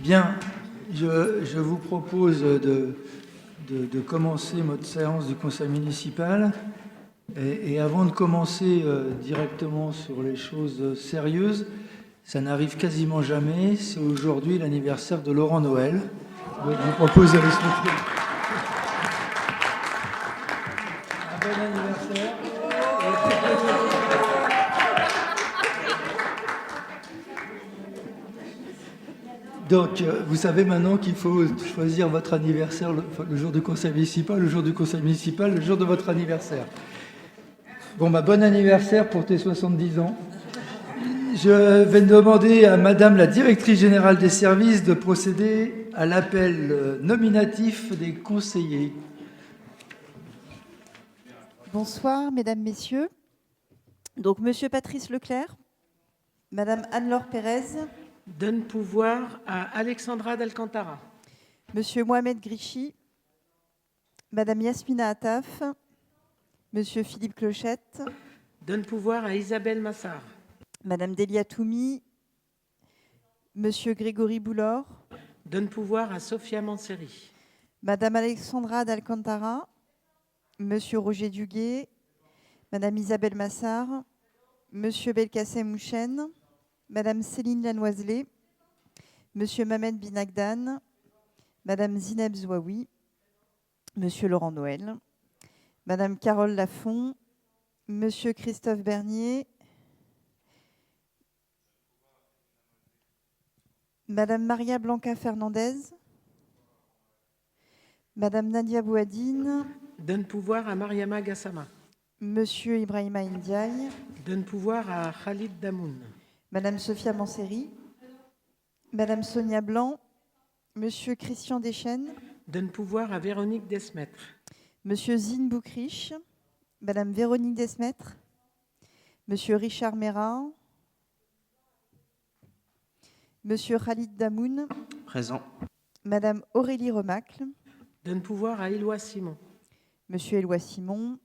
Bien, je vous propose de commencer notre séance du conseil municipal. Et avant de commencer directement sur les choses sérieuses, ça n'arrive quasiment jamais, c'est aujourd'hui l'anniversaire de Laurent Noël. Donc je vous propose de le souhaiter. Un bon anniversaire. Donc, vous savez maintenant qu'il faut choisir votre anniversaire le jour du conseil municipal, le jour du conseil municipal, le jour de votre anniversaire. Bon, bon anniversaire pour tes 70 ans. Je vais demander à Madame la directrice générale des services de procéder à l'appel nominatif des conseillers. Bonsoir, Mesdames, Messieurs. Donc, Monsieur Patrice Leclerc, Madame Anne-Laure Pérez. Donne pouvoir à Alexandra d'Alcantara. Monsieur Mohamed Grichy, Madame Yasmina Attaf, Monsieur Philippe Clochette. Donne pouvoir à Isabelle Massard. Madame Delia Toumi, Monsieur Grégory Boulor. Donne pouvoir à Sophia Manseri. Madame Alexandra d'Alcantara, Monsieur Roger Duguet, Madame Isabelle Massard, Monsieur Belkacem Mouchen, Madame Céline Lanoiselet, Monsieur Mamed Binagdan, Madame Zineb Zouaoui, Monsieur Laurent Noël, Madame Carole Lafont, Monsieur Christophe Bernier, Madame Maria Blanca Fernandez, Madame Nadia Bouadine. Donne pouvoir à Mariama Gassama. Monsieur Ibrahima Ndiaye. Donne pouvoir à Khalid Damoun. Madame Sophia Manseri, Madame Sonia Blanc, Monsieur Christian Deschênes. Donne pouvoir à Véronique Desmaîtres. Monsieur Zine Boukrich, Madame Véronique Desmaîtres, Monsieur Richard Mérat, Monsieur Khalid Damoun. Présent. Madame Aurélie Remacle. Donne pouvoir à Éloi Simon. Monsieur Éloi Simon,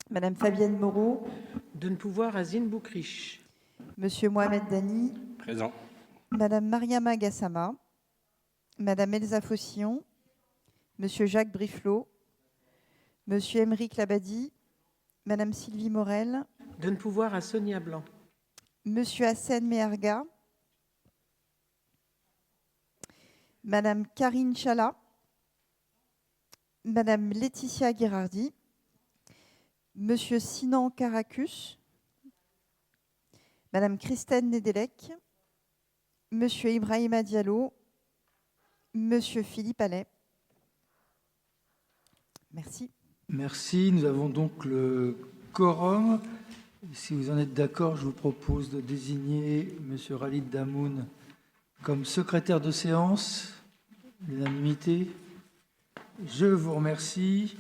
Madame Fabienne Moreau. Donne pouvoir à Zine Boukrich. Monsieur Mohamed Dani. Présent. Madame Mariama Gassama, Madame Elsa Fossillon, Monsieur Jacques Briflot, Monsieur Émeric Labadi, Madame Sylvie Morel. Donne pouvoir à Sonia Blanc. Monsieur Hassen Meherga, Madame Karine Chala, Madame Laetitia Guérardi, Monsieur Sinan Caracus, Madame Christine Nedelec, Monsieur Ibrahima Diallo, Monsieur Philippe Allais. Merci. Merci. Nous avons donc le quorum. Si vous en êtes d'accord, je vous propose de désigner Monsieur Khalid Damoun comme secrétaire de séance. L'unanimité. Je vous remercie.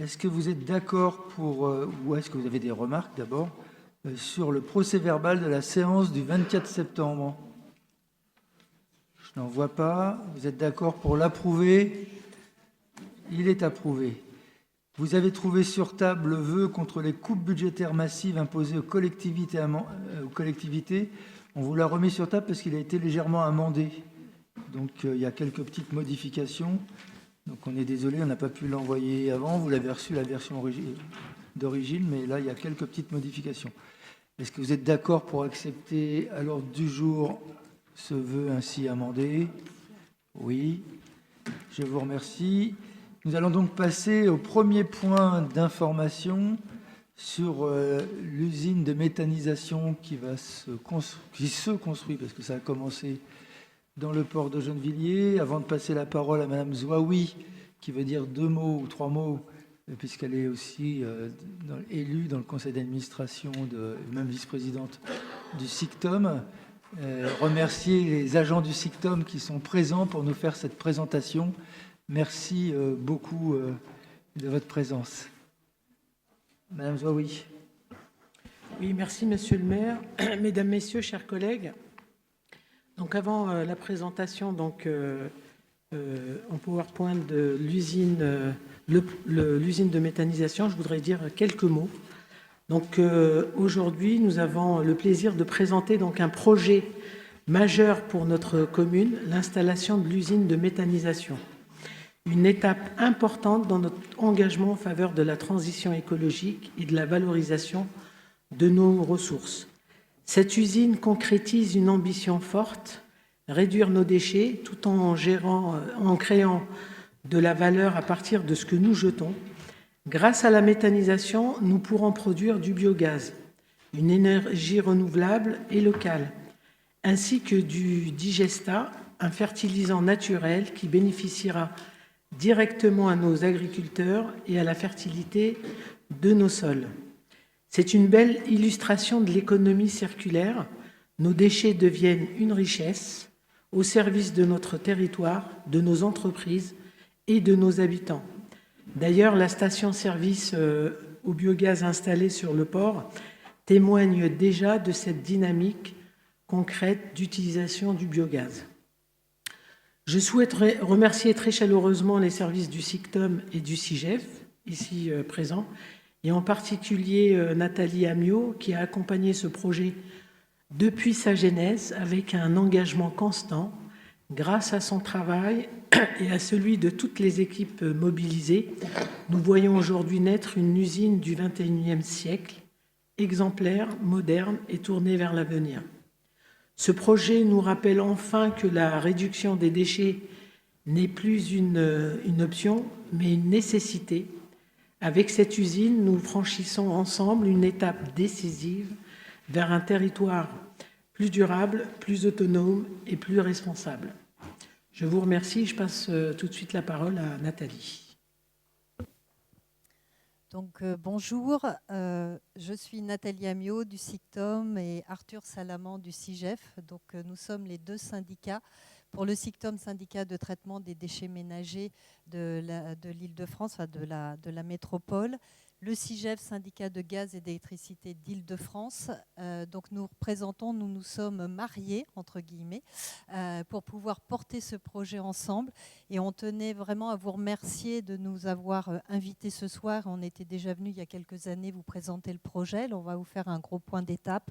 Est-ce que vous êtes d'accord ou est-ce que vous avez des remarques d'abord sur le procès-verbal de la séance du 24 septembre? Je n'en vois pas. Vous êtes d'accord pour l'approuver? Il est approuvé. Vous avez trouvé sur table le vœu contre les coupes budgétaires massives imposées aux collectivités. On vous l'a remis sur table parce qu'il a été légèrement amendé. Donc il y a quelques petites modifications. Donc on est désolé, on n'a pas pu l'envoyer avant. Vous l'avez reçu la version d'origine, mais là il y a quelques petites modifications. Est-ce que vous êtes d'accord pour accepter à l'ordre du jour ce vœu ainsi amendé? Oui. Je vous remercie. Nous allons donc passer au premier point d'information sur l'usine de méthanisation qui se construit, parce que ça a commencé dans le port de Gennevilliers. Avant de passer la parole à Madame Zouaoui, qui veut dire 2 mots ou 3 mots, puisqu'elle est aussi élue dans le conseil d'administration, même vice-présidente du SICTOM, remercier les agents du SICTOM qui sont présents pour nous faire cette présentation. Merci beaucoup de votre présence. Madame Zouaoui. Oui, merci Monsieur le maire. Mesdames, Messieurs, chers collègues. Donc avant la présentation en PowerPoint de l'usine de méthanisation, je voudrais dire quelques mots. Donc aujourd'hui, nous avons le plaisir de présenter donc un projet Majeur pour notre commune, l'installation de l'usine de méthanisation. Une étape importante dans notre engagement en faveur de la transition écologique et de la valorisation de nos ressources. Cette usine concrétise une ambition forte, réduire nos déchets tout en créant de la valeur à partir de ce que nous jetons. Grâce à la méthanisation, nous pourrons produire du biogaz, une énergie renouvelable et locale, ainsi que du digesta, un fertilisant naturel qui bénéficiera directement à nos agriculteurs et à la fertilité de nos sols. C'est une belle illustration de l'économie circulaire. Nos déchets deviennent une richesse au service de notre territoire, de nos entreprises et de nos habitants. D'ailleurs, la station-service au biogaz installée sur le port témoigne déjà de cette dynamique concrète d'utilisation du biogaz. Je souhaiterais remercier très chaleureusement les services du SICTOM et du CIGEF, ici présents, et en particulier Nathalie Amiot, qui a accompagné ce projet depuis sa genèse avec un engagement constant. Grâce à son travail et à celui de toutes les équipes mobilisées, nous voyons aujourd'hui naître une usine du XXIe siècle, exemplaire, moderne et tournée vers l'avenir. Ce projet nous rappelle enfin que la réduction des déchets n'est plus une option, mais une nécessité. Avec cette usine, nous franchissons ensemble une étape décisive vers un territoire plus durable, plus autonome et plus responsable. Je vous remercie. Je passe tout de suite la parole à Nathalie. Donc, bonjour, je suis Nathalie Amiot du SICTOM et Arthur Salamand du CIGEF. Donc, nous sommes les deux syndicats. Pour le SICTOM, syndicat de traitement des déchets ménagers de l'Île-de-France, enfin de la métropole. Le CIGEF, syndicat de gaz et d'électricité d'Île-de-France. Donc nous nous sommes mariés, entre guillemets, pour pouvoir porter ce projet ensemble. Et on tenait vraiment à vous remercier de nous avoir invités ce soir. On était déjà venus il y a quelques années vous présenter le projet. Là, on va vous faire un gros point d'étape.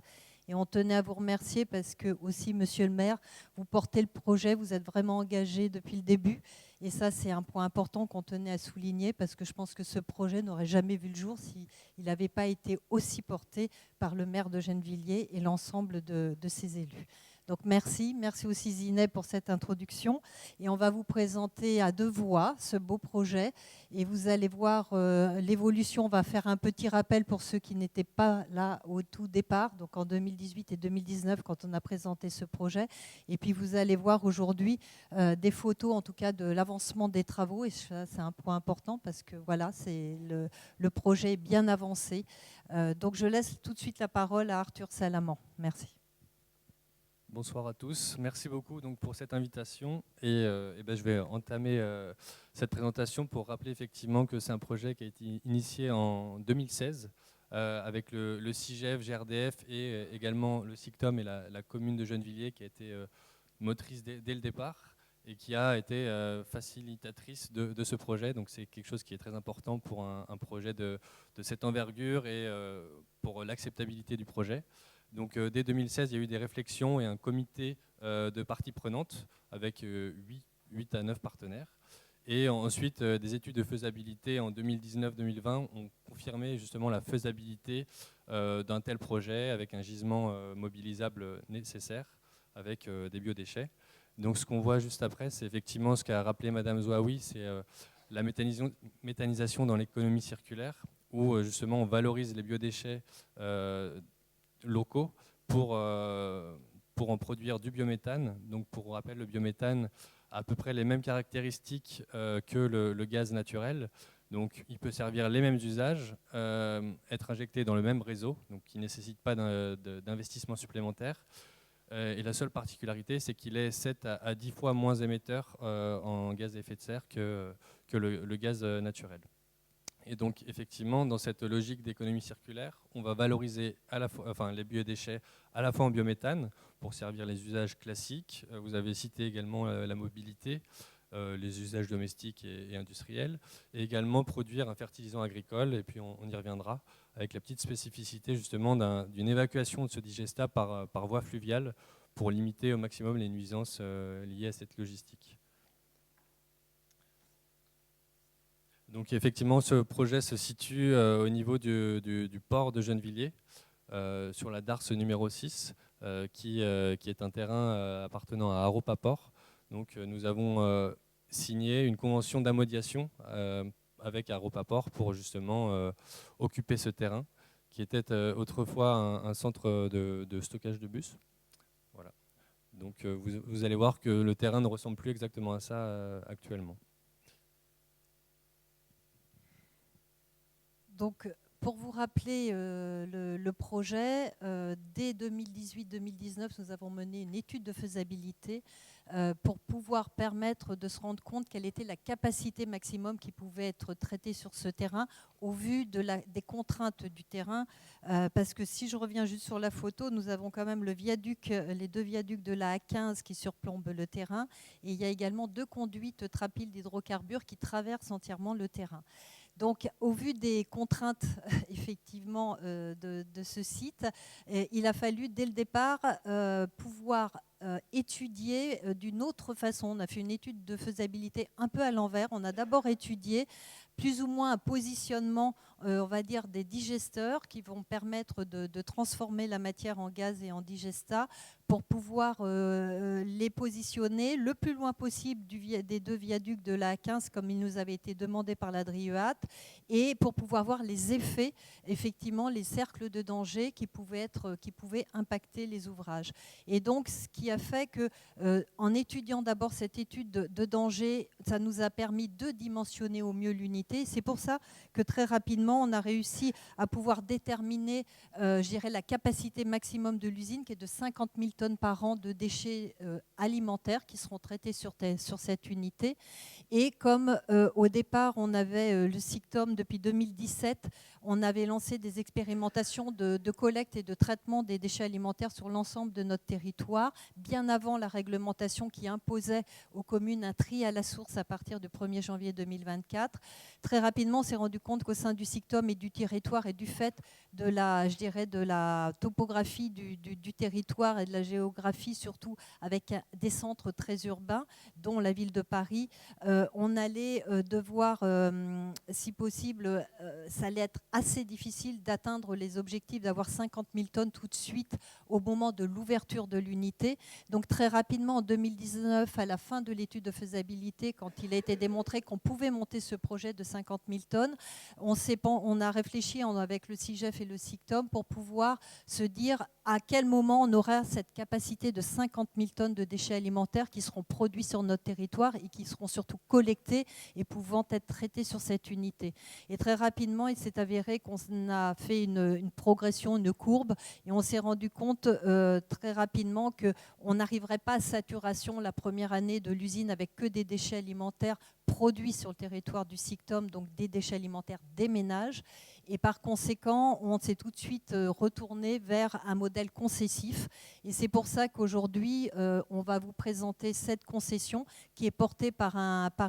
Et on tenait à vous remercier parce que aussi, monsieur le maire, vous portez le projet, vous êtes vraiment engagé depuis le début. Et ça, c'est un point important qu'on tenait à souligner parce que je pense que ce projet n'aurait jamais vu le jour s'il n'avait pas été aussi porté par le maire de Gennevilliers et l'ensemble de ses élus. Donc merci aussi Zinet pour cette introduction. Et on va vous présenter à deux voix ce beau projet. Et vous allez voir l'évolution. On va faire un petit rappel pour ceux qui n'étaient pas là au tout départ, donc en 2018 et 2019 quand on a présenté ce projet. Et puis vous allez voir aujourd'hui des photos en tout cas de l'avancement des travaux. Et ça, c'est un point important parce que voilà, c'est le projet est bien avancé. Donc je laisse tout de suite la parole à Arthur Salamand. Merci. Bonsoir à tous, merci beaucoup donc, pour cette invitation et je vais entamer cette présentation pour rappeler effectivement que c'est un projet qui a été initié en 2016 avec le CIGEF, GRDF et également le SICTOM et la commune de Gennevilliers qui a été motrice dès le départ et qui a été facilitatrice de ce projet. Donc c'est quelque chose qui est très important pour un projet de cette envergure et pour l'acceptabilité du projet. Donc, dès 2016, il y a eu des réflexions et un comité de parties prenantes avec 8 à 9 partenaires. Et ensuite, des études de faisabilité en 2019-2020 ont confirmé justement la faisabilité d'un tel projet avec un gisement mobilisable nécessaire avec des biodéchets. Donc, ce qu'on voit juste après, c'est effectivement ce qu'a rappelé Madame Zouaoui, c'est la méthanisation dans l'économie circulaire où justement on valorise les biodéchets locaux pour en produire du biométhane. Donc pour rappel, le biométhane a à peu près les mêmes caractéristiques que le gaz naturel. Donc il peut servir les mêmes usages, être injecté dans le même réseau, donc qui ne nécessite pas d'investissement supplémentaire. Et la seule particularité, c'est qu'il est 7 à 10 fois moins émetteur en gaz à effet de serre que le gaz naturel. Et donc, effectivement, dans cette logique d'économie circulaire, on va valoriser à la fois, les biodéchets à la fois en biométhane pour servir les usages classiques. Vous avez cité également la mobilité, les usages domestiques et industriels, et également produire un fertilisant agricole, et puis on y reviendra, avec la petite spécificité justement d'une évacuation de ce digestat par voie fluviale pour limiter au maximum les nuisances liées à cette logistique. Donc effectivement, ce projet se situe au niveau du port de Gennevilliers, sur la Darse numéro 6, qui est un terrain appartenant à Aropa Port. Donc nous avons signé une convention d'amodiation avec Aropa Port pour justement occuper ce terrain, qui était autrefois un centre de stockage de bus. Voilà. Donc vous allez voir que le terrain ne ressemble plus exactement à ça actuellement. Donc, pour vous rappeler le projet, dès 2018-2019, nous avons mené une étude de faisabilité pour pouvoir permettre de se rendre compte quelle était la capacité maximum qui pouvait être traitée sur ce terrain au vu des contraintes du terrain. Parce que si je reviens juste sur la photo, nous avons quand même les 2 viaducs de la A15 qui surplombent le terrain. Et il y a également 2 conduites trapiles d'hydrocarbures qui traversent entièrement le terrain. Donc, au vu des contraintes effectivement de ce site, il a fallu dès le départ pouvoir étudier d'une autre façon. On a fait une étude de faisabilité un peu à l'envers. On a d'abord étudié plus ou moins un positionnement, on va dire, des digesteurs qui vont permettre de transformer la matière en gaz et en digestat pour pouvoir les positionner le plus loin possible des 2 viaducs de la A15 comme il nous avait été demandé par la DRIEAT et pour pouvoir voir les effets, effectivement, les cercles de danger qui pouvaient impacter les ouvrages. Et donc, ce qui a fait que, en étudiant d'abord cette étude de danger, ça nous a permis de dimensionner au mieux l'unité. C'est pour ça que très rapidement, on a réussi à pouvoir déterminer, je dirais, la capacité maximum de l'usine qui est de 50 000 tonnes par an de déchets alimentaires qui seront traités sur cette unité. Et comme au départ, on avait le SICTOM depuis 2017, on avait lancé des expérimentations de collecte et de traitement des déchets alimentaires sur l'ensemble de notre territoire, bien avant la réglementation qui imposait aux communes un tri à la source à partir du 1er janvier 2024. Très rapidement, on s'est rendu compte qu'au sein du SICTOM et du territoire et du fait de la topographie du territoire et de la géographie, surtout avec des centres très urbains, dont la ville de Paris, on allait devoir, si possible, ça allait être assez difficile d'atteindre les objectifs d'avoir 50 000 tonnes tout de suite au moment de l'ouverture de l'unité. Donc très rapidement, en 2019, à la fin de l'étude de faisabilité, quand il a été démontré qu'on pouvait monter ce projet de 50 000 tonnes, on a réfléchi avec le CIGEF et le SICTOM pour pouvoir se dire à quel moment on aura cette capacité de 50 000 tonnes de déchets alimentaires qui seront produits sur notre territoire et qui seront surtout collectés et pouvant être traités sur cette unité. Et très rapidement, il s'est avéré qu'on a fait une progression, une courbe, et on s'est rendu compte très rapidement qu'on n'arriverait pas à saturation la première année de l'usine avec que des déchets alimentaires produits sur le territoire du SICTOM, donc des déchets alimentaires des ménages. Et par conséquent, on s'est tout de suite retourné vers un modèle concessif. Et c'est pour ça qu'aujourd'hui, on va vous présenter cette concession qui est portée par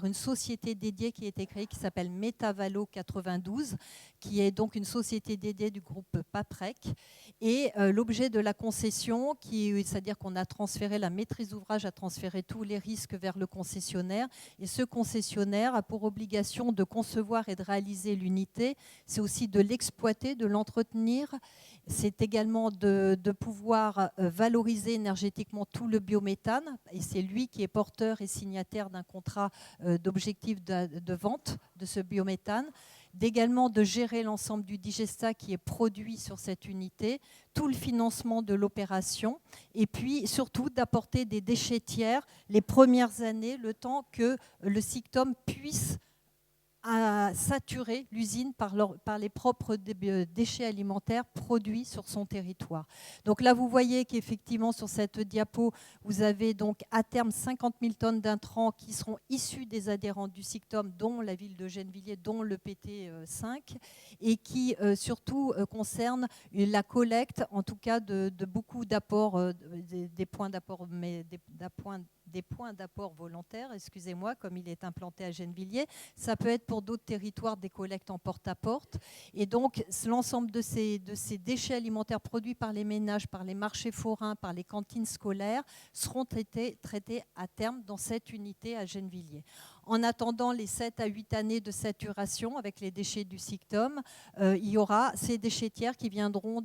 une société dédiée qui a été créée, qui s'appelle Metavalo 92, qui est donc une société dédiée du groupe Paprec. Et l'objet de la concession, c'est-à-dire qu'on a transféré la maîtrise d'ouvrage, a transféré tous les risques vers le concessionnaire. Et ce concessionnaire a pour obligation de concevoir et de réaliser l'unité. C'est aussi de l'exploiter, de l'entretenir. C'est également de pouvoir valoriser énergétiquement tout le biométhane. Et c'est lui qui est porteur et signataire d'un contrat d'objectif de vente de ce biométhane. D'également de gérer l'ensemble du digestat qui est produit sur cette unité, tout le financement de l'opération, et puis surtout d'apporter des déchets tiers les premières années, le temps que le SICTOM puisse saturer l'usine par les propres déchets alimentaires produits sur son territoire. Donc là, vous voyez qu'effectivement, sur cette diapo, vous avez donc à terme 50 000 tonnes d'intrants qui seront issus des adhérents du SICTOM, dont la ville de Gennevilliers, dont le PT5, et qui surtout concernent la collecte, en tout cas de beaucoup d'apports, des points d'apport, mais des points d'apport volontaires, excusez-moi, comme il est implanté à Gennevilliers. Ça peut être pour d'autres territoires des collectes en porte-à-porte. Et donc, l'ensemble de ces déchets alimentaires produits par les ménages, par les marchés forains, par les cantines scolaires, seront traités à terme dans cette unité à Gennevilliers. En attendant les 7 à 8 années de saturation avec les déchets du SICTOM, il y aura ces déchetières qui viendront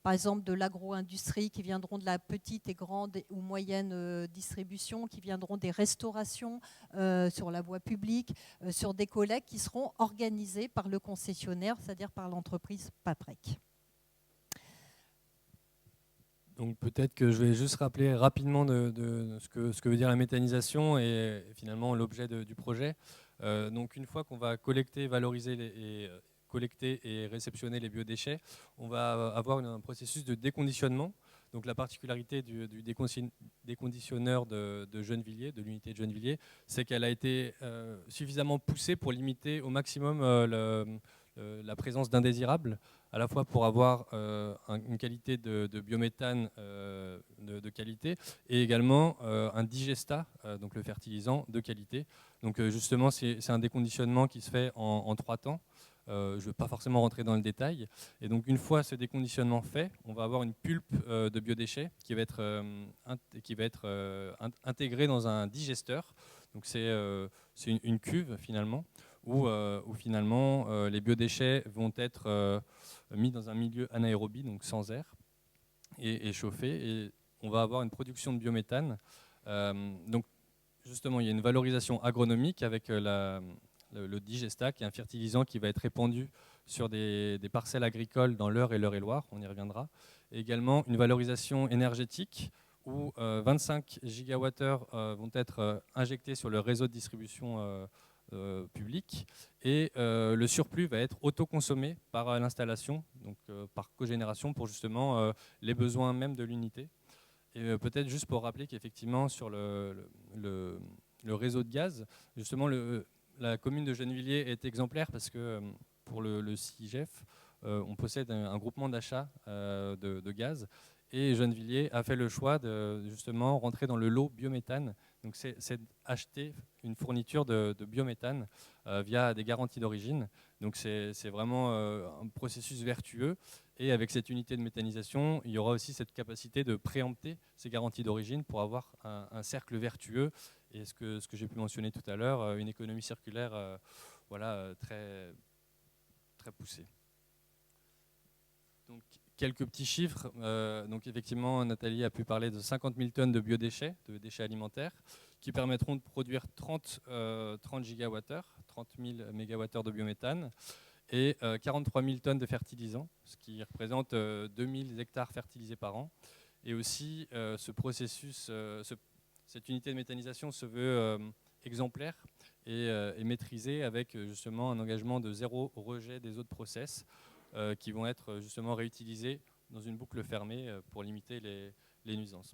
par exemple de l'agro-industrie, qui viendront de la petite et grande ou moyenne distribution, qui viendront des restaurations sur la voie publique, sur des collectes qui seront organisées par le concessionnaire, c'est-à-dire par l'entreprise Paprec. Donc peut-être que je vais juste rappeler rapidement de ce que veut dire la méthanisation et finalement l'objet du projet. Donc une fois qu'on va collecter, valoriser collecter et réceptionner les biodéchets, on va avoir un processus de déconditionnement. Donc la particularité du déconditionneur de Gennevilliers, de l'unité de Gennevilliers, c'est qu'elle a été suffisamment poussée pour limiter au maximum la présence d'indésirables, à la fois pour avoir une qualité de biométhane de qualité et également un digestat, donc le fertilisant de qualité. Donc justement, c'est un déconditionnement qui se fait en 3 temps. Je ne vais pas forcément rentrer dans le détail. Et donc une fois ce déconditionnement fait, on va avoir une pulpe de biodéchets qui va être intégrée dans un digesteur. Donc c'est une cuve finalement, où finalement les biodéchets vont être mis dans un milieu anaérobie, donc sans air, et chauffés. Et on va avoir une production de biométhane. Donc justement, il y a une valorisation agronomique avec le digestat, qui est un fertilisant qui va être répandu sur des parcelles agricoles dans l'Eure et l'Eure-et-Loire, on y reviendra. Et également une valorisation énergétique où 25 gigawattheures vont être injectés sur le réseau de distribution public et le surplus va être autoconsommé par l'installation, donc par cogénération pour justement les besoins même de l'unité. Et peut-être juste pour rappeler qu'effectivement sur le réseau de gaz, justement la commune de Gennevilliers est exemplaire parce que pour le CIGEF, on possède un groupement d'achat de gaz et Gennevilliers a fait le choix de justement rentrer dans le lot biométhane. Donc c'est acheter une fourniture de biométhane via des garanties d'origine. Donc c'est vraiment un processus vertueux. Et avec cette unité de méthanisation, il y aura aussi cette capacité de préempter ces garanties d'origine pour avoir un cercle vertueux. Et ce que j'ai pu mentionner tout à l'heure, une économie circulaire très, très poussée. Donc, quelques petits chiffres. Donc effectivement, Nathalie a pu parler de 50 000 tonnes de biodéchets, de déchets alimentaires, qui permettront de produire 30 gigawattheures, 30 000 mégawattheures de biométhane, et 43 000 tonnes de fertilisants, ce qui représente 2 000 hectares fertilisés par an. Et aussi, ce processus, cette unité de méthanisation se veut exemplaire et maîtrisée avec justement un engagement de zéro rejet des autres process qui vont être justement réutilisés dans une boucle fermée pour limiter les nuisances.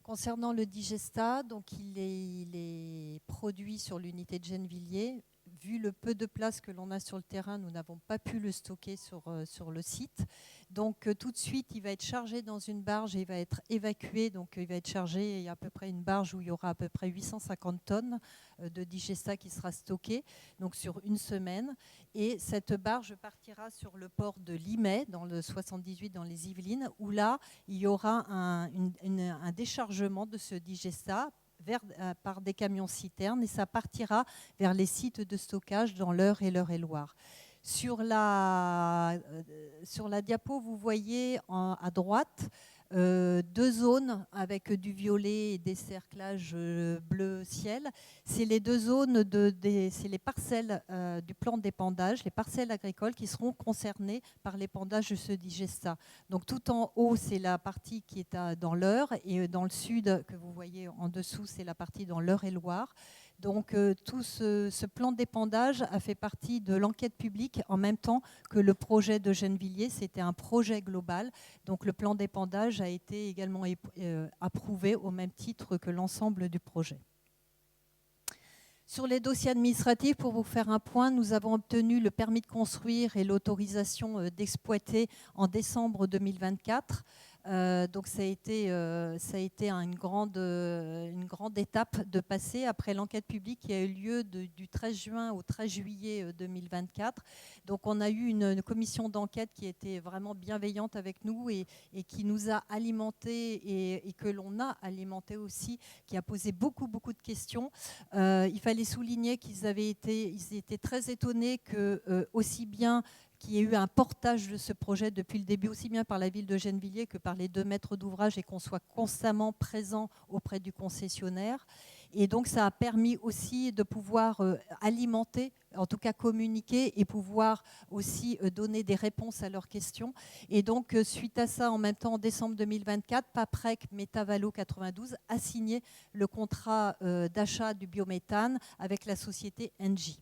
Concernant le digestat, donc il est produit sur l'unité de Gennevilliers. Vu le peu de place que l'on a sur le terrain, nous n'avons pas pu le stocker sur le site. Donc tout de suite, il va être chargé dans une barge et il va être évacué. Donc il va être chargé, il y a à peu près une barge où il y aura à peu près 850 tonnes de digestat qui sera stocké, donc sur une semaine. Et cette barge partira sur le port de Limay, dans le 78, dans les Yvelines, où là, il y aura un déchargement de ce digestat par des camions citernes et ça partira vers les sites de stockage dans l'Eure et l'Eure-et-Loire. Sur la diapo, vous voyez à droite 2 zones avec du violet et des cerclages bleu ciel. C'est les 2 zones, c'est les parcelles du plan d'épandage, les parcelles agricoles qui seront concernées par l'épandage de ce digestat. Donc tout en haut, c'est la partie qui est dans l'Eure et dans le sud, que vous voyez en dessous, c'est la partie dans l'Eure-et-Loire. Donc tout ce plan d'épandage a fait partie de l'enquête publique en même temps que le projet de Gennevilliers. C'était un projet global. Donc le plan d'épandage a été également approuvé au même titre que l'ensemble du projet. Sur les dossiers administratifs, pour vous faire un point, nous avons obtenu le permis de construire et l'autorisation d'exploiter en décembre 2024. Donc ça a été une grande étape de passer après l'enquête publique qui a eu lieu du 13 juin au 13 juillet 2024. Donc on a eu une commission d'enquête qui était vraiment bienveillante avec nous et qui nous a alimenté et que l'on a alimenté aussi, qui a posé beaucoup de questions. Il fallait souligner qu'ils étaient très étonnés que aussi bien qu'il y ait eu un portage de ce projet depuis le début, aussi bien par la ville de Gennevilliers que par les 2 maîtres d'ouvrage, et qu'on soit constamment présent auprès du concessionnaire. Et donc ça a permis aussi de pouvoir alimenter, en tout cas communiquer, et pouvoir aussi donner des réponses à leurs questions. Et donc suite à ça, en même temps, en décembre 2024, Paprec Métavalo 92 a signé le contrat d'achat du biométhane avec la société Engie.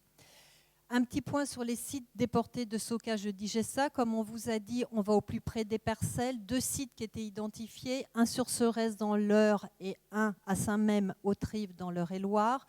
Un petit point sur les sites déportés de stockage de Digesta. Comme on vous a dit, on va au plus près des parcelles. 2 sites qui étaient identifiés, un sur Serez dans l'Eure et un à Saint-Même-Autrive dans l'Eure-et-Loire.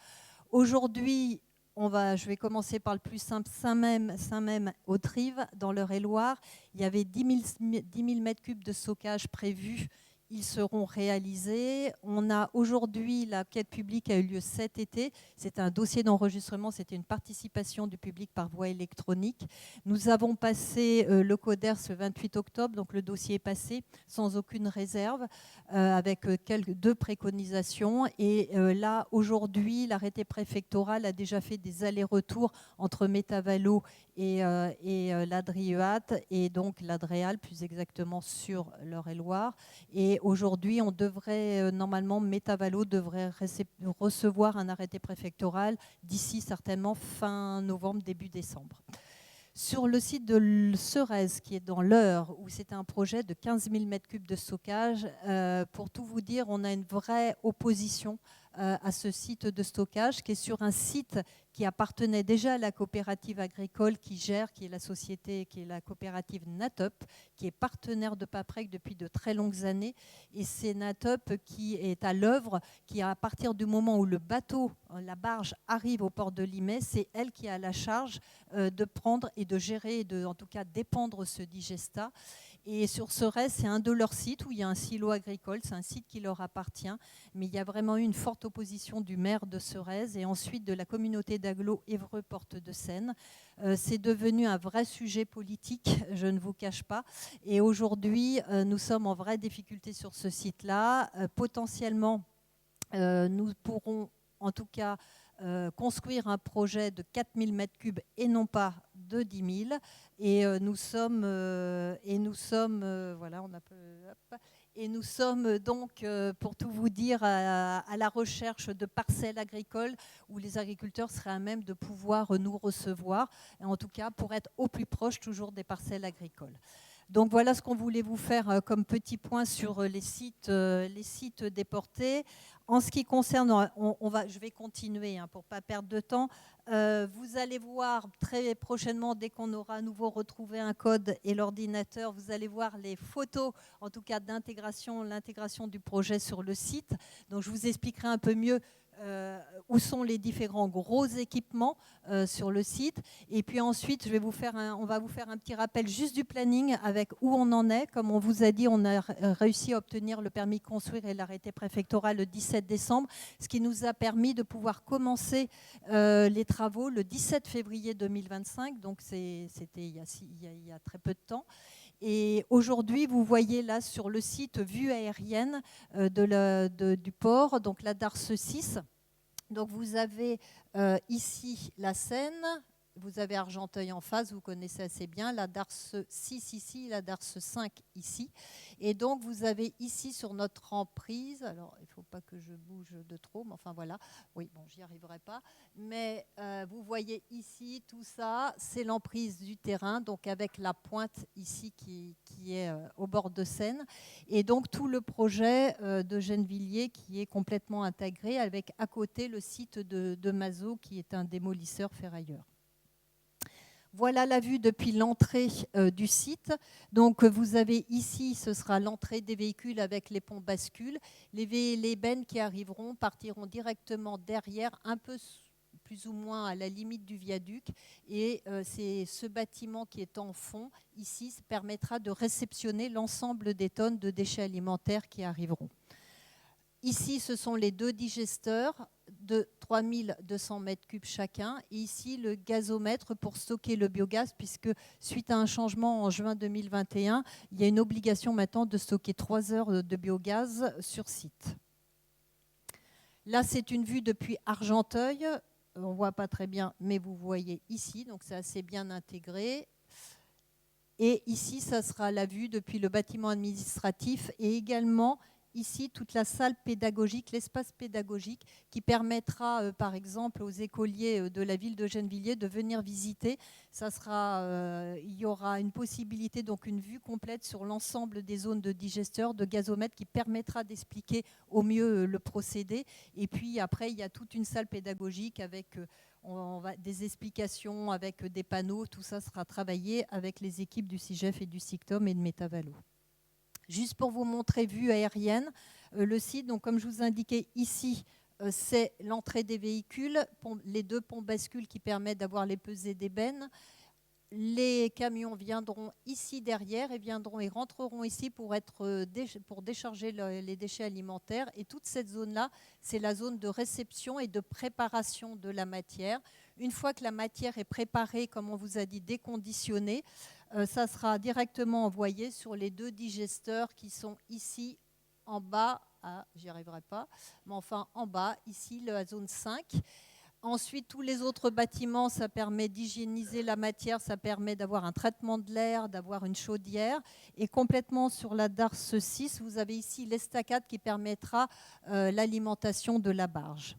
Aujourd'hui, je vais commencer par le plus simple, Saint-Même-Autrive dans l'Eure-et-Loire. Il y avait 10 000 mètres cubes de stockage prévus. Ils seront réalisés. On a aujourd'hui, la quête publique a eu lieu cet été. C'est un dossier d'enregistrement, c'était une participation du public par voie électronique. Nous avons passé le CODERS le 28 octobre, donc le dossier est passé sans aucune réserve, avec 2 préconisations. Et là, aujourd'hui, l'arrêté préfectoral a déjà fait des allers-retours entre Métavalo et l'Adrieuat, et donc l'Adréal, plus exactement sur l'Eure-et-Loire. Et aujourd'hui, on devrait, normalement, Métavalo devrait recevoir un arrêté préfectoral d'ici certainement fin novembre, début décembre. Sur le site de Serez, qui est dans l'Eure, où c'est un projet de 15 000 m3 de stockage, pour tout vous dire, on a une vraie opposition à ce site de stockage, qui est sur un site qui appartenait déjà à la coopérative agricole qui gère, qui est la société, qui est la coopérative Natop, qui est partenaire de Paprec depuis de très longues années. Et c'est Natop qui est à l'œuvre, qui à partir du moment où le bateau, la barge arrive au port de Limay, c'est elle qui a la charge de prendre et de gérer, et de, en tout cas d'épandre ce Digesta. Et sur Serez, c'est un de leurs sites où il y a un silo agricole, c'est un site qui leur appartient, mais il y a vraiment eu une forte opposition du maire de Serez et ensuite de la communauté d'agglo Évreux-Porte de Seine. C'est devenu un vrai sujet politique, je ne vous cache pas. Et aujourd'hui, nous sommes en vraie difficulté sur ce site-là. Potentiellement, nous pourrons en tout cas construire un projet de 4 000 m3 et non pas de 10 000. Et nous sommes donc, pour tout vous dire, à la recherche de parcelles agricoles où les agriculteurs seraient à même de pouvoir nous recevoir, et en tout cas pour être au plus proche toujours des parcelles agricoles. Donc voilà ce qu'on voulait vous faire comme petit point sur les sites déportés. En ce qui concerne, je vais continuer pour ne pas perdre de temps. Vous allez voir très prochainement, dès qu'on aura à nouveau retrouvé un code et l'ordinateur, vous allez voir les photos, en tout cas l'intégration du projet sur le site. Donc je vous expliquerai un peu mieux où sont les différents gros équipements sur le site. Et puis ensuite, on va vous faire un petit rappel juste du planning avec où on en est. Comme on vous a dit, on a réussi à obtenir le permis de construire et l'arrêté préfectoral le 17 décembre, ce qui nous a permis de pouvoir commencer les travaux le 17 février 2025. Donc c'était il y a très peu de temps. Et aujourd'hui, vous voyez là sur le site vue aérienne du port, donc la Darse 6. Donc vous avez ici la Seine, vous avez Argenteuil en face, vous connaissez assez bien, la Darse 6 ici, la Darse 5 ici. Et donc vous avez ici sur notre emprise, alors il ne faut pas que je bouge de trop, mais enfin voilà, oui, bon, j'y arriverai pas. Mais vous voyez ici, tout ça, c'est l'emprise du terrain, donc avec la pointe ici qui est au bord de Seine. Et donc tout le projet de Gennevilliers qui est complètement intégré avec à côté le site de Mazot qui est un démolisseur ferrailleur. Voilà la vue depuis l'entrée du site. Donc vous avez ici, ce sera l'entrée des véhicules avec les ponts bascules. Les bennes qui arriveront partiront directement derrière, un peu plus ou moins à la limite du viaduc. Et c'est ce bâtiment qui est en fond, ici, permettra de réceptionner l'ensemble des tonnes de déchets alimentaires qui arriveront. Ici, ce sont les 2 digesteurs de 3200 mètres cubes chacun. Et ici, le gazomètre pour stocker le biogaz, puisque suite à un changement en juin 2021, il y a une obligation maintenant de stocker 3 heures de biogaz sur site. Là, c'est une vue depuis Argenteuil. On ne voit pas très bien, mais vous voyez ici, donc c'est assez bien intégré. Et ici, ça sera la vue depuis le bâtiment administratif et également ici toute la salle pédagogique, l'espace pédagogique qui permettra par exemple aux écoliers de la ville de Gennevilliers de venir visiter. Il y aura une possibilité, donc une vue complète sur l'ensemble des zones de digesteurs, de gazomètres qui permettra d'expliquer au mieux le procédé. Et puis après, il y a toute une salle pédagogique avec des explications, avec des panneaux. Tout ça sera travaillé avec les équipes du CIGEF et du SICTOM et de Métavalo. Juste pour vous montrer vue aérienne, le site, donc comme je vous indiquais ici, c'est l'entrée des véhicules, les 2 ponts bascules qui permettent d'avoir les pesées d'ébène. Les camions viendront ici derrière et rentreront ici pour décharger les déchets alimentaires. Et toute cette zone-là, c'est la zone de réception et de préparation de la matière. Une fois que la matière est préparée, comme on vous a dit, déconditionnée, ça sera directement envoyé sur les 2 digesteurs qui sont ici en bas. Ah, j'y arriverai pas, mais enfin en bas, ici, la zone 5. Ensuite, tous les autres bâtiments, ça permet d'hygiéniser la matière, ça permet d'avoir un traitement de l'air, d'avoir une chaudière. Et complètement sur la darse 6, vous avez ici l'estacade qui permettra l'alimentation de la barge.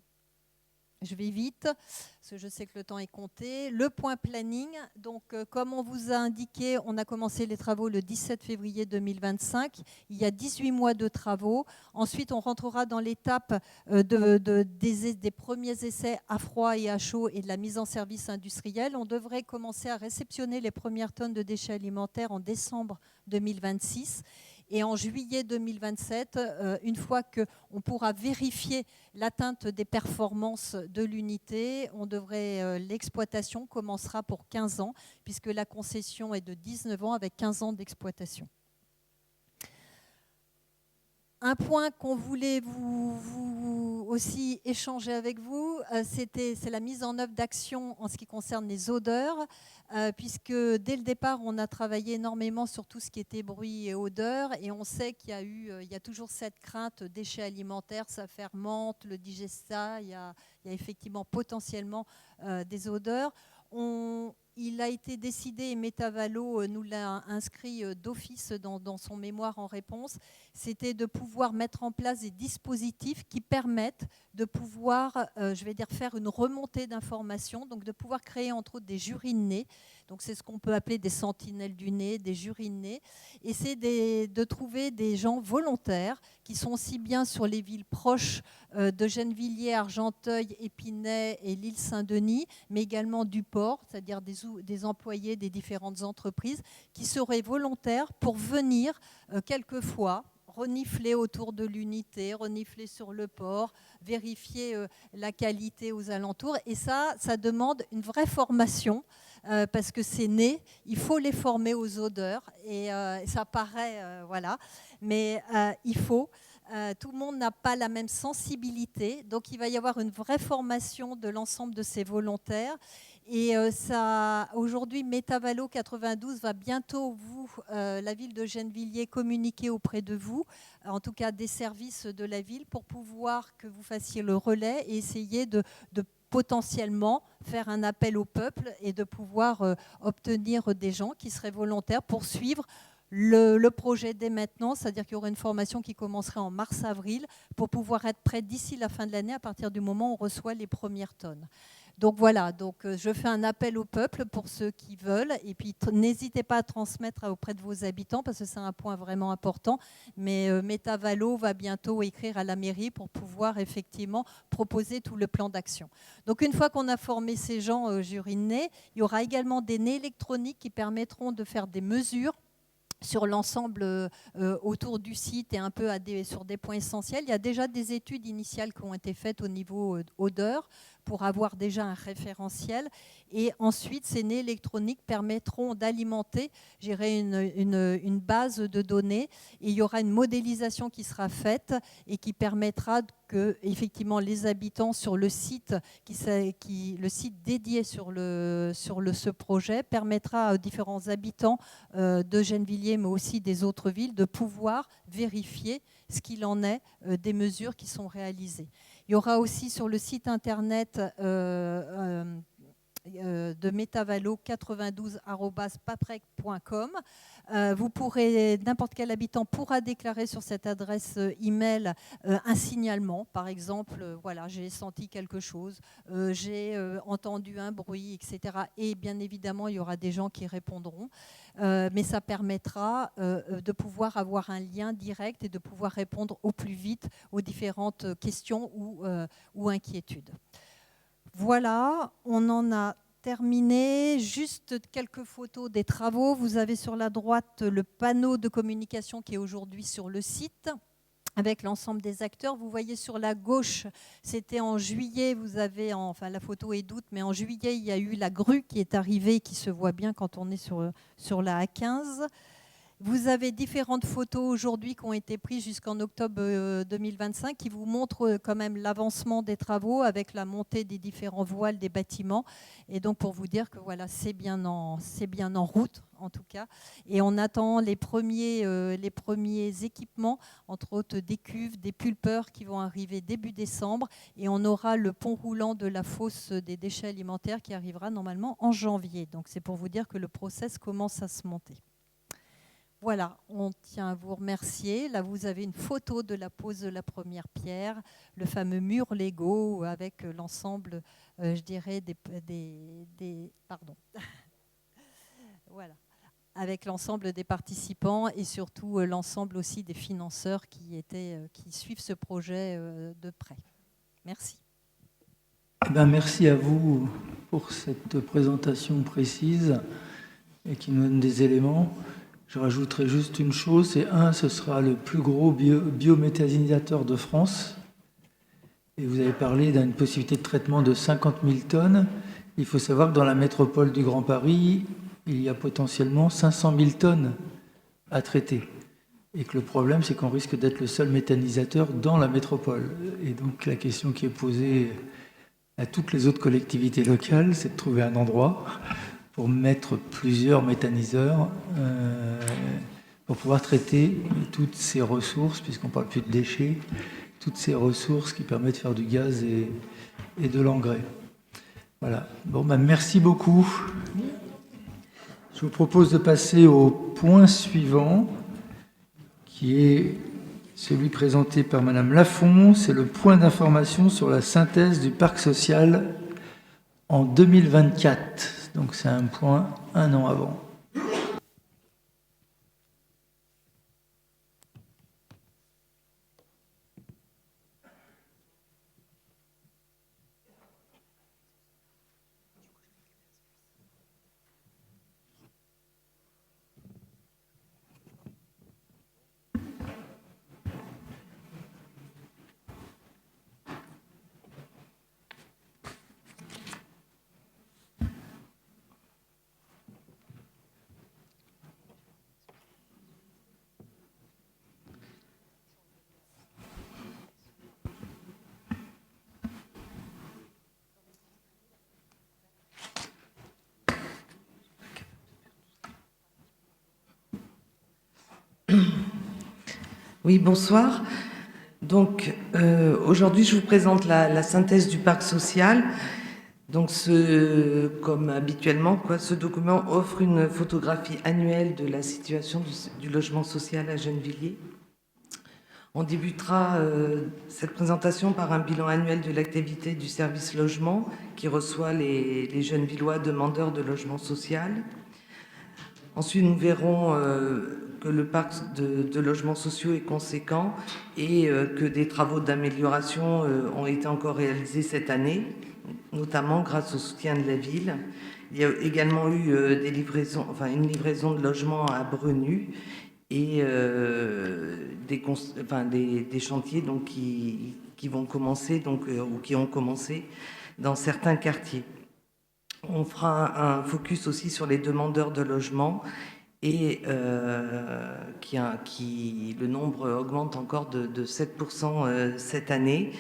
Je vais vite, parce que je sais que le temps est compté. Le point planning, donc comme on vous a indiqué, on a commencé les travaux le 17 février 2025. Il y a 18 mois de travaux. Ensuite, on rentrera dans l'étape des premiers essais à froid et à chaud et de la mise en service industrielle. On devrait commencer à réceptionner les premières tonnes de déchets alimentaires en décembre 2026. Et en juillet 2027, une fois qu'on pourra vérifier l'atteinte des performances de l'unité, l'exploitation commencera pour 15 ans, puisque la concession est de 19 ans avec 15 ans d'exploitation. Un point qu'on voulait vous aussi échanger avec vous, c'est la mise en œuvre d'actions en ce qui concerne les odeurs, puisque dès le départ, on a travaillé énormément sur tout ce qui était bruit et odeur, et on sait qu'il y a toujours cette crainte déchets alimentaires, ça fermente, le digestat, il y a effectivement potentiellement des odeurs. Il a été décidé, et Métavalo nous l'a inscrit d'office dans son mémoire en réponse, c'était de pouvoir mettre en place des dispositifs qui permettent de pouvoir, faire une remontée d'informations, donc de pouvoir créer entre autres des jurys de nez. Donc c'est ce qu'on peut appeler des sentinelles du nez, des jurys de nez. Et c'est de trouver des gens volontaires qui sont aussi bien sur les villes proches de Gennevilliers, Argenteuil, Épinay et l'île Saint-Denis, mais également du port, c'est-à-dire des employés des différentes entreprises qui seraient volontaires pour venir quelquefois renifler autour de l'unité, renifler sur le port, vérifier la qualité aux alentours. Et ça demande une vraie formation parce que ces nez, il faut les former aux odeurs. Et ça paraît, voilà, mais il faut. Tout le monde n'a pas la même sensibilité, donc il va y avoir une vraie formation de l'ensemble de ces volontaires. Et aujourd'hui, Métavalo 92 va bientôt, la ville de Gennevilliers, communiquer auprès de vous, en tout cas des services de la ville, pour pouvoir que vous fassiez le relais et essayer de potentiellement faire un appel au peuple et de pouvoir obtenir des gens qui seraient volontaires pour suivre le projet dès maintenant, c'est-à-dire qu'il y aura une formation qui commencerait en mars-avril pour pouvoir être prêt d'ici la fin de l'année à partir du moment où on reçoit les premières tonnes. Donc voilà, je fais un appel au peuple pour ceux qui veulent et puis n'hésitez pas à transmettre auprès de vos habitants parce que c'est un point vraiment important. Mais Métavalo va bientôt écrire à la mairie pour pouvoir effectivement proposer tout le plan d'action. Donc une fois qu'on a formé ces gens jury de nez, il y aura également des nez électroniques qui permettront de faire des mesures sur l'ensemble autour du site et un peu sur des points essentiels. Il y a déjà des études initiales qui ont été faites au niveau odeur pour avoir déjà un référentiel. Et ensuite, ces nez électroniques permettront d'alimenter, une base de données. Et il y aura une modélisation qui sera faite et qui permettra que, effectivement, les habitants sur le site, le site dédié sur ce projet, permettra aux différents habitants de Gennevilliers, mais aussi des autres villes, de pouvoir vérifier ce qu'il en est des mesures qui sont réalisées. Il y aura aussi sur le site internet de Métavalo 92@paprec.com. Vous pourrez, n'importe quel habitant pourra déclarer sur cette adresse email un signalement. Par exemple, voilà, j'ai senti quelque chose, j'ai entendu un bruit, etc. Et bien évidemment, il y aura des gens qui répondront. Mais ça permettra de pouvoir avoir un lien direct et de pouvoir répondre au plus vite aux différentes questions ou inquiétudes. Voilà, on en a terminé. Juste quelques photos des travaux. Vous avez sur la droite le panneau de communication qui est aujourd'hui sur le site avec l'ensemble des acteurs. Vous voyez sur la gauche, c'était en juillet, vous avez, enfin la photo est d'août, mais en juillet, il y a eu la grue qui est arrivée, qui se voit bien quand on est sur la A15. Vous avez différentes photos aujourd'hui qui ont été prises jusqu'en octobre 2025 qui vous montrent quand même l'avancement des travaux avec la montée des différents voiles des bâtiments. Et donc pour vous dire que voilà, c'est bien en route en tout cas. Et on attend les premiers équipements, entre autres des cuves, des pulpeurs qui vont arriver début décembre. Et on aura le pont roulant de la fosse des déchets alimentaires qui arrivera normalement en janvier. Donc c'est pour vous dire que le process commence à se monter. Voilà, on tient à vous remercier. Là, vous avez une photo de la pose de la première pierre, le fameux mur Lego avec l'ensemble, je dirais, voilà, avec l'ensemble des participants et surtout l'ensemble aussi des financeurs qui suivent ce projet de près. Merci. Merci à vous pour cette présentation précise et qui nous donne des éléments. Je rajouterai juste une chose, ce sera le plus gros biométhanisateur de France. Et vous avez parlé d'une possibilité de traitement de 50 000 tonnes. Il faut savoir que dans la métropole du Grand Paris, il y a potentiellement 500 000 tonnes à traiter. Et que le problème, c'est qu'on risque d'être le seul méthanisateur dans la métropole. Et donc la question qui est posée à toutes les autres collectivités locales, c'est de trouver un endroit pour mettre plusieurs méthaniseurs pour pouvoir traiter toutes ces ressources, puisqu'on ne parle plus de déchets, toutes ces ressources qui permettent de faire du gaz et de l'engrais. Voilà. Bon, merci beaucoup. Je vous propose de passer au point suivant, qui est celui présenté par Madame Lafont. C'est le point d'information sur la synthèse du parc social en 2024. Donc c'est un point un an avant. Oui, bonsoir. Donc, aujourd'hui, je vous présente la synthèse du parc social. Donc, comme habituellement, ce document offre une photographie annuelle de la situation du logement social à Gennevilliers. On débutera cette présentation par un bilan annuel de l'activité du service logement qui reçoit les Gennevillois demandeurs de logement social. Ensuite, nous verrons que le parc de logements sociaux est conséquent et que des travaux d'amélioration ont été encore réalisés cette année, notamment grâce au soutien de la ville. Il y a également eu une livraison de logements à Brenu et des chantiers donc, qui vont commencer ou qui ont commencé dans certains quartiers. On fera un focus aussi sur les demandeurs de logement et le nombre augmente encore de 7% cette année.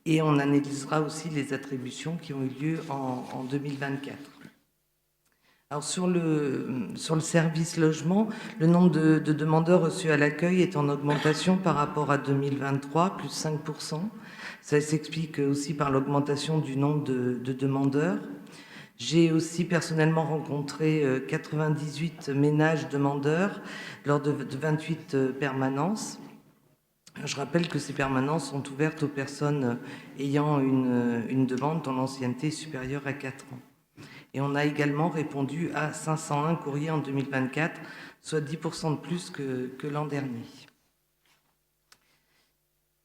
Et on analysera aussi les attributions qui ont eu lieu en 2024. Alors sur le service logement, le nombre de demandeurs reçus à l'accueil est en augmentation par rapport à 2023, plus 5%. Ça s'explique aussi par l'augmentation du nombre de demandeurs. J'ai aussi personnellement rencontré 98 ménages demandeurs lors de 28 permanences. Je rappelle que ces permanences sont ouvertes aux personnes ayant une demande dont l'ancienneté est supérieure à 4 ans. Et on a également répondu à 501 courriers en 2024, soit 10% de plus que l'an dernier.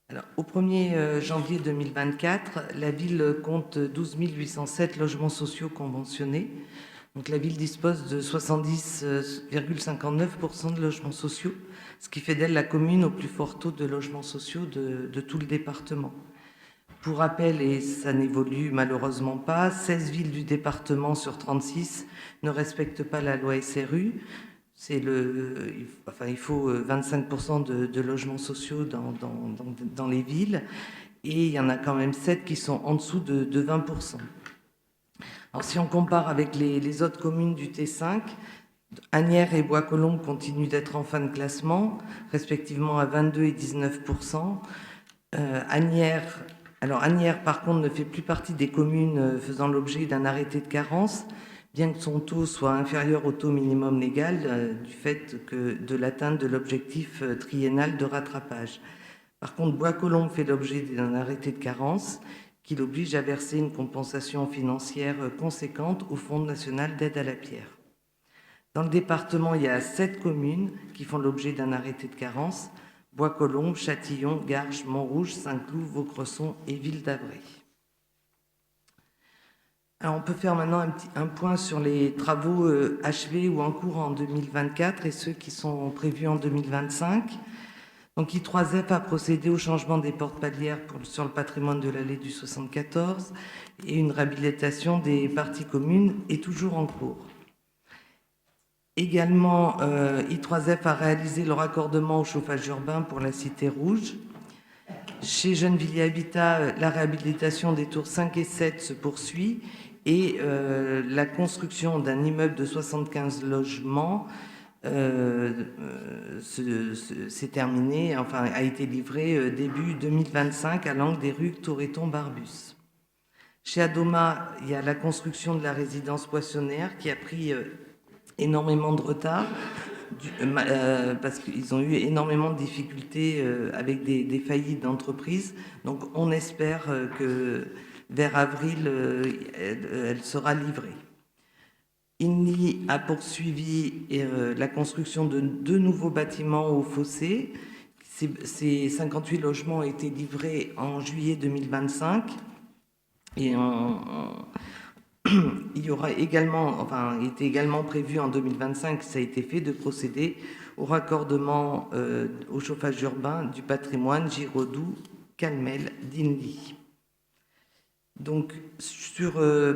Alors, au 1er janvier 2024, la ville compte 12 807 logements sociaux conventionnés. Donc, la ville dispose de 70,59% de logements sociaux, ce qui fait d'elle la commune au plus fort taux de logements sociaux de tout le département. Pour rappel, et ça n'évolue malheureusement pas, 16 villes du département sur 36 ne respectent pas la loi SRU. Il faut 25% de logements sociaux dans les villes, et il y en a quand même 7 qui sont en dessous de 20%. Alors, si on compare avec les autres communes du T5, Asnières et Bois-Colombes continuent d'être en fin de classement, respectivement à 22 et 19%. Asnières, par contre, ne fait plus partie des communes faisant l'objet d'un arrêté de carence, bien que son taux soit inférieur au taux minimum légal du fait de l'atteinte de l'objectif triennal de rattrapage. Par contre, Bois-Colombes fait l'objet d'un arrêté de carence qui l'oblige à verser une compensation financière conséquente au Fonds national d'aide à la pierre. Dans le département, il y a 7 communes qui font l'objet d'un arrêté de carence: Bois-Colombes, Châtillon, Garges, Montrouge, Saint-Cloud, Vaucresson et Ville d'Avray. Alors, on peut faire maintenant un point sur les travaux achevés ou en cours en 2024 et ceux qui sont prévus en 2025. Donc, I3F a procédé au changement des portes palières sur le patrimoine de l'allée du 74 et une réhabilitation des parties communes est toujours en cours. Également, I3F a réalisé le raccordement au chauffage urbain pour la Cité Rouge. Chez Gennevilliers Habitat, la réhabilitation des tours 5 et 7 se poursuit et la construction d'un immeuble de 75 logements s'est terminée, a été livrée début 2025 à l'angle des rues Tourreton-Barbus. Chez Adoma, il y a la construction de la résidence poissonnière qui a pris énormément de retard parce qu'ils ont eu énormément de difficultés avec des faillites d'entreprises. Donc on espère que vers avril, elle sera livrée. INLI a poursuivi la construction de 2 nouveaux bâtiments au Fossé. Ces 58 logements ont été livrés en juillet 2025 et il y aura également, il était également prévu en 2025, ça a été fait, de procéder au raccordement au chauffage urbain du patrimoine Giraudoux, Calmel, d'Inly. Donc,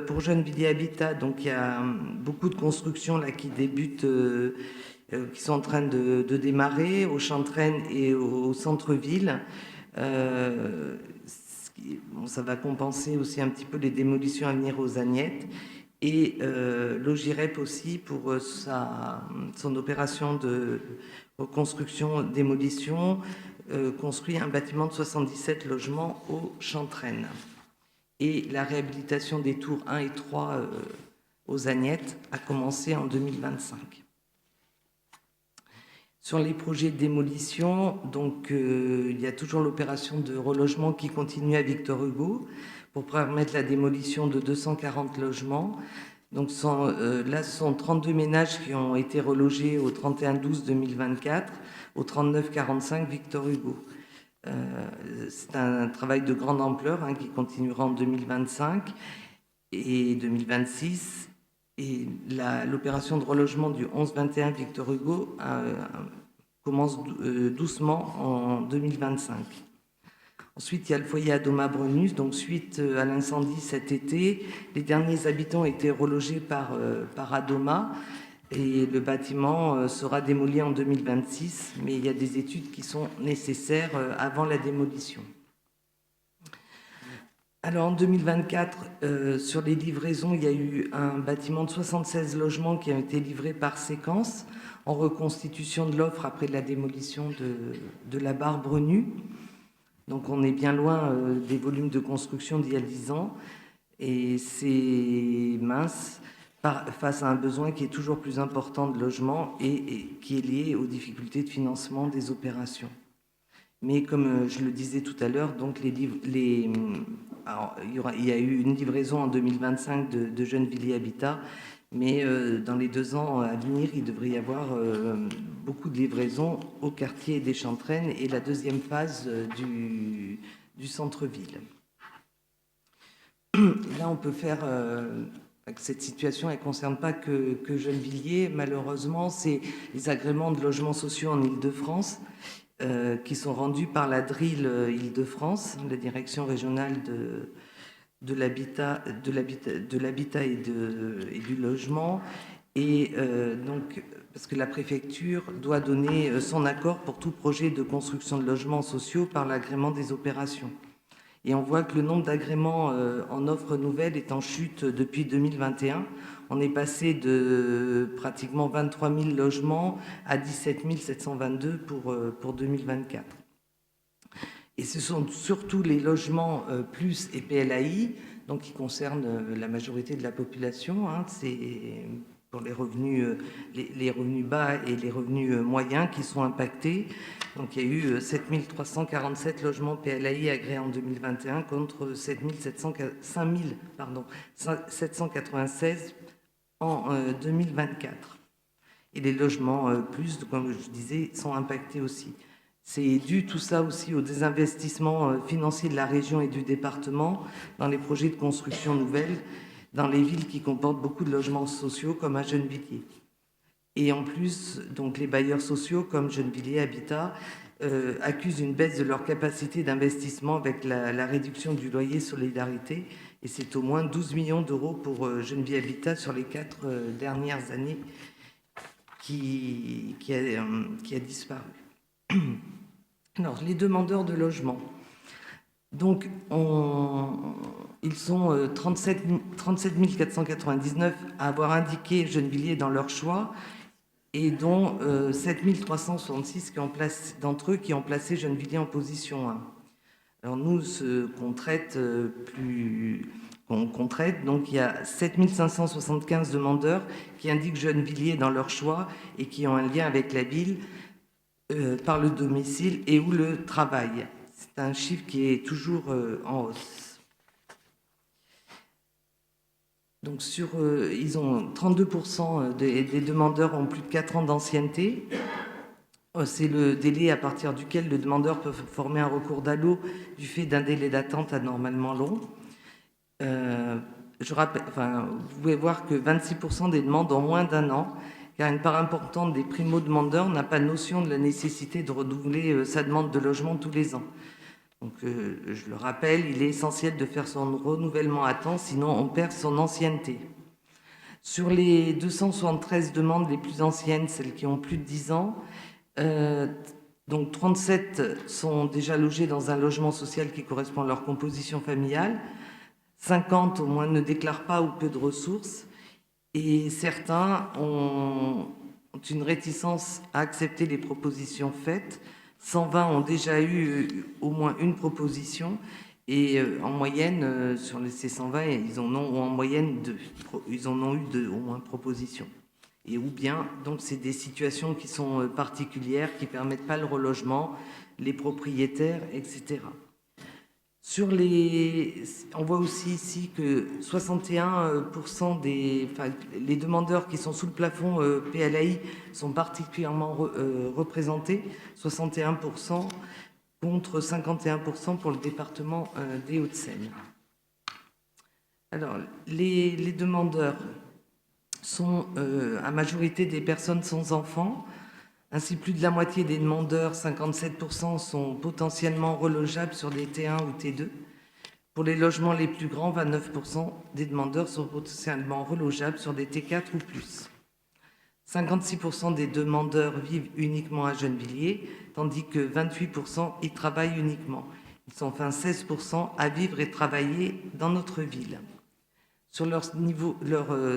pour Gennevilliers Habitat, donc il y a beaucoup de constructions là qui débutent, qui sont en train de démarrer au Chantraine et au centre-ville. Ça va compenser aussi un petit peu les démolitions à venir aux Agnettes. Et Logirep aussi, pour son opération de reconstruction-démolition, construit un bâtiment de 77 logements au Chantraine. Et la réhabilitation des tours 1 et 3 aux Agnettes a commencé en 2025. Sur les projets de démolition, donc, il y a toujours l'opération de relogement qui continue à Victor Hugo pour permettre la démolition de 240 logements. Donc, là, ce sont 32 ménages qui ont été relogés au 31/12/2024, au 39/45 Victor Hugo. C'est un travail de grande ampleur qui continuera en 2025 et 2026. Et l'opération de relogement du 11/21 Victor Hugo commence doucement en 2025. Ensuite, il y a le foyer Adoma-Brennus. Donc, suite à l'incendie cet été, les derniers habitants ont été relogés par Adoma et le bâtiment sera démoli en 2026, mais il y a des études qui sont nécessaires avant la démolition. Alors, en 2024, sur les livraisons, il y a eu un bâtiment de 76 logements qui ont été livrés par séquence en reconstitution de l'offre après la démolition de la barre Brennus. Donc on est bien loin des volumes de construction d'il y a 10 ans et c'est mince face à un besoin qui est toujours plus important de logement et qui est lié aux difficultés de financement des opérations. Mais comme je le disais tout à l'heure, donc alors, il y a eu une livraison en 2025 de Gennevilliers Habitat, mais dans les 2 ans à venir, il devrait y avoir beaucoup de livraisons au quartier des Chantraines et la deuxième phase du centre-ville. Là, on peut faire... cette situation, elle ne concerne pas que Gennevilliers. Malheureusement, c'est les agréments de logements sociaux en Île-de-France qui sont rendus par la DRIL Île-de-France, la direction régionale de l'habitat et du logement. Et donc, parce que la préfecture doit donner son accord pour tout projet de construction de logements sociaux par l'agrément des opérations. Et on voit que le nombre d'agréments en offre nouvelle est en chute depuis 2021. On est passé de pratiquement 23 000 logements à 17 722 pour 2024. Et ce sont surtout les logements plus et PLAI, donc qui concernent la majorité de la population. C'est pour les revenus bas et les revenus moyens qui sont impactés. Donc il y a eu 7 347 logements PLAI agréés en 2021 contre 796 en 2024. Et les logements plus, comme je disais, sont impactés aussi. C'est dû tout ça aussi au désinvestissement financier de la région et du département dans les projets de construction nouvelle dans les villes qui comportent beaucoup de logements sociaux comme à Gennevilliers. Et en plus, donc les bailleurs sociaux comme Gennevilliers Habitat accusent une baisse de leur capacité d'investissement avec la réduction du loyer solidarité. Et c'est au moins 12 millions d'euros pour Gennevilliers Habitat sur les 4 dernières années qui a disparu. Alors, les demandeurs de logement. Donc, ils sont 37 499 à avoir indiqué Gennevilliers dans leur choix et dont 7 366 d'entre eux qui ont placé Gennevilliers en position 1. Alors nous, ce qu'on traite, donc il y a 7 575 demandeurs qui indiquent Gennevilliers dans leur choix et qui ont un lien avec la ville par le domicile et ou le travail. C'est un chiffre qui est toujours en hausse. Donc ils ont 32% des demandeurs ont plus de 4 ans d'ancienneté. C'est le délai à partir duquel le demandeur peut former un recours d'ALO du fait d'un délai d'attente anormalement long. Vous pouvez voir que 26% des demandes ont moins d'1 an, car une part importante des primo-demandeurs n'a pas notion de la nécessité de renouveler sa demande de logement tous les ans. Donc, je le rappelle, il est essentiel de faire son renouvellement à temps, sinon on perd son ancienneté. Sur les 273 demandes les plus anciennes, celles qui ont plus de 10 ans, donc 37 sont déjà logés dans un logement social qui correspond à leur composition familiale, 50 au moins ne déclarent pas ou peu de ressources, et certains ont une réticence à accepter les propositions faites. 120 ont déjà eu au moins une proposition et en moyenne, sur ces 120, ils en ont en moyenne ils en ont eu 2 au moins propositions. Et ou bien, donc c'est des situations qui sont particulières, qui ne permettent pas le relogement, les propriétaires, etc. On voit aussi ici que 61% les demandeurs qui sont sous le plafond PLAI sont particulièrement représentés, 61% contre 51% pour le département des Hauts-de-Seine. Alors, les demandeurs sont à majorité des personnes sans enfants. Ainsi, plus de la moitié des demandeurs, 57%, sont potentiellement relogeables sur des T1 ou T2. Pour les logements les plus grands, 29% des demandeurs sont potentiellement relogeables sur des T4 ou plus. 56% des demandeurs vivent uniquement à Gennevilliers, tandis que 28% y travaillent uniquement. Ils sont enfin 16% à vivre et travailler dans notre ville. Sur leur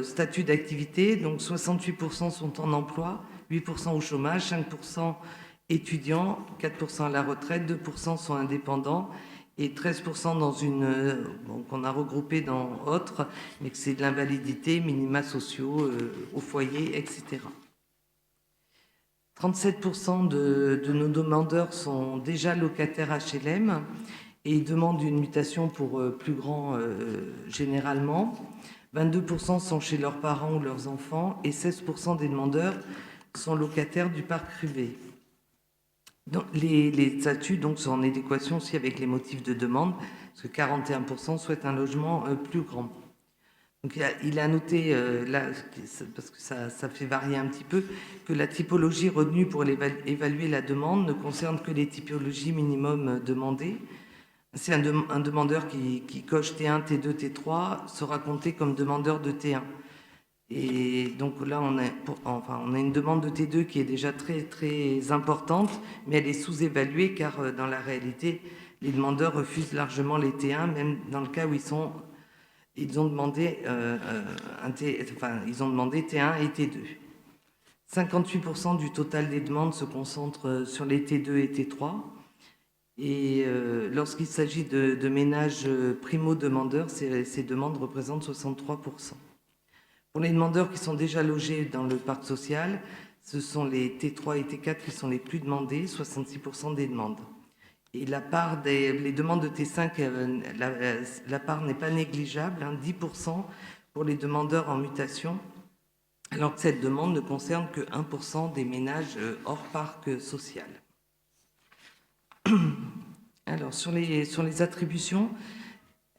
statut d'activité, donc 68% sont en emploi, 8% au chômage, 5% étudiants, 4% à la retraite, 2% sont indépendants et 13% dans qu'on a regroupé dans autres, mais que c'est de l'invalidité, minima sociaux, au foyer, etc. 37% de nos demandeurs sont déjà locataires HLM et ils demandent une mutation pour plus grand généralement. 22% sont chez leurs parents ou leurs enfants et 16% des demandeurs sont locataires du parc privé. Donc, les statuts donc, sont en adéquation aussi avec les motifs de demande, parce que 41% souhaitent un logement plus grand. Donc, il a noté, là, parce que ça fait varier un petit peu, que la typologie retenue pour évaluer la demande ne concerne que les typologies minimum demandées. C'est un demandeur qui coche T1, T2, T3 sera compté comme demandeur de T1. Et donc là, on a une demande de T2 qui est déjà très, très importante, mais elle est sous-évaluée car dans la réalité, les demandeurs refusent largement les T1, même dans le cas où ils ont demandé T1 et T2. 58% du total des demandes se concentrent sur les T2 et T3. Et lorsqu'il s'agit de ménages primo-demandeurs, ces demandes représentent 63%. Pour les demandeurs qui sont déjà logés dans le parc social, ce sont les T3 et T4 qui sont les plus demandés, 66% des demandes. Et la part les demandes de T5, la part n'est pas négligeable, 10% pour les demandeurs en mutation, alors que cette demande ne concerne que 1% des ménages hors parc social. Alors, sur les attributions,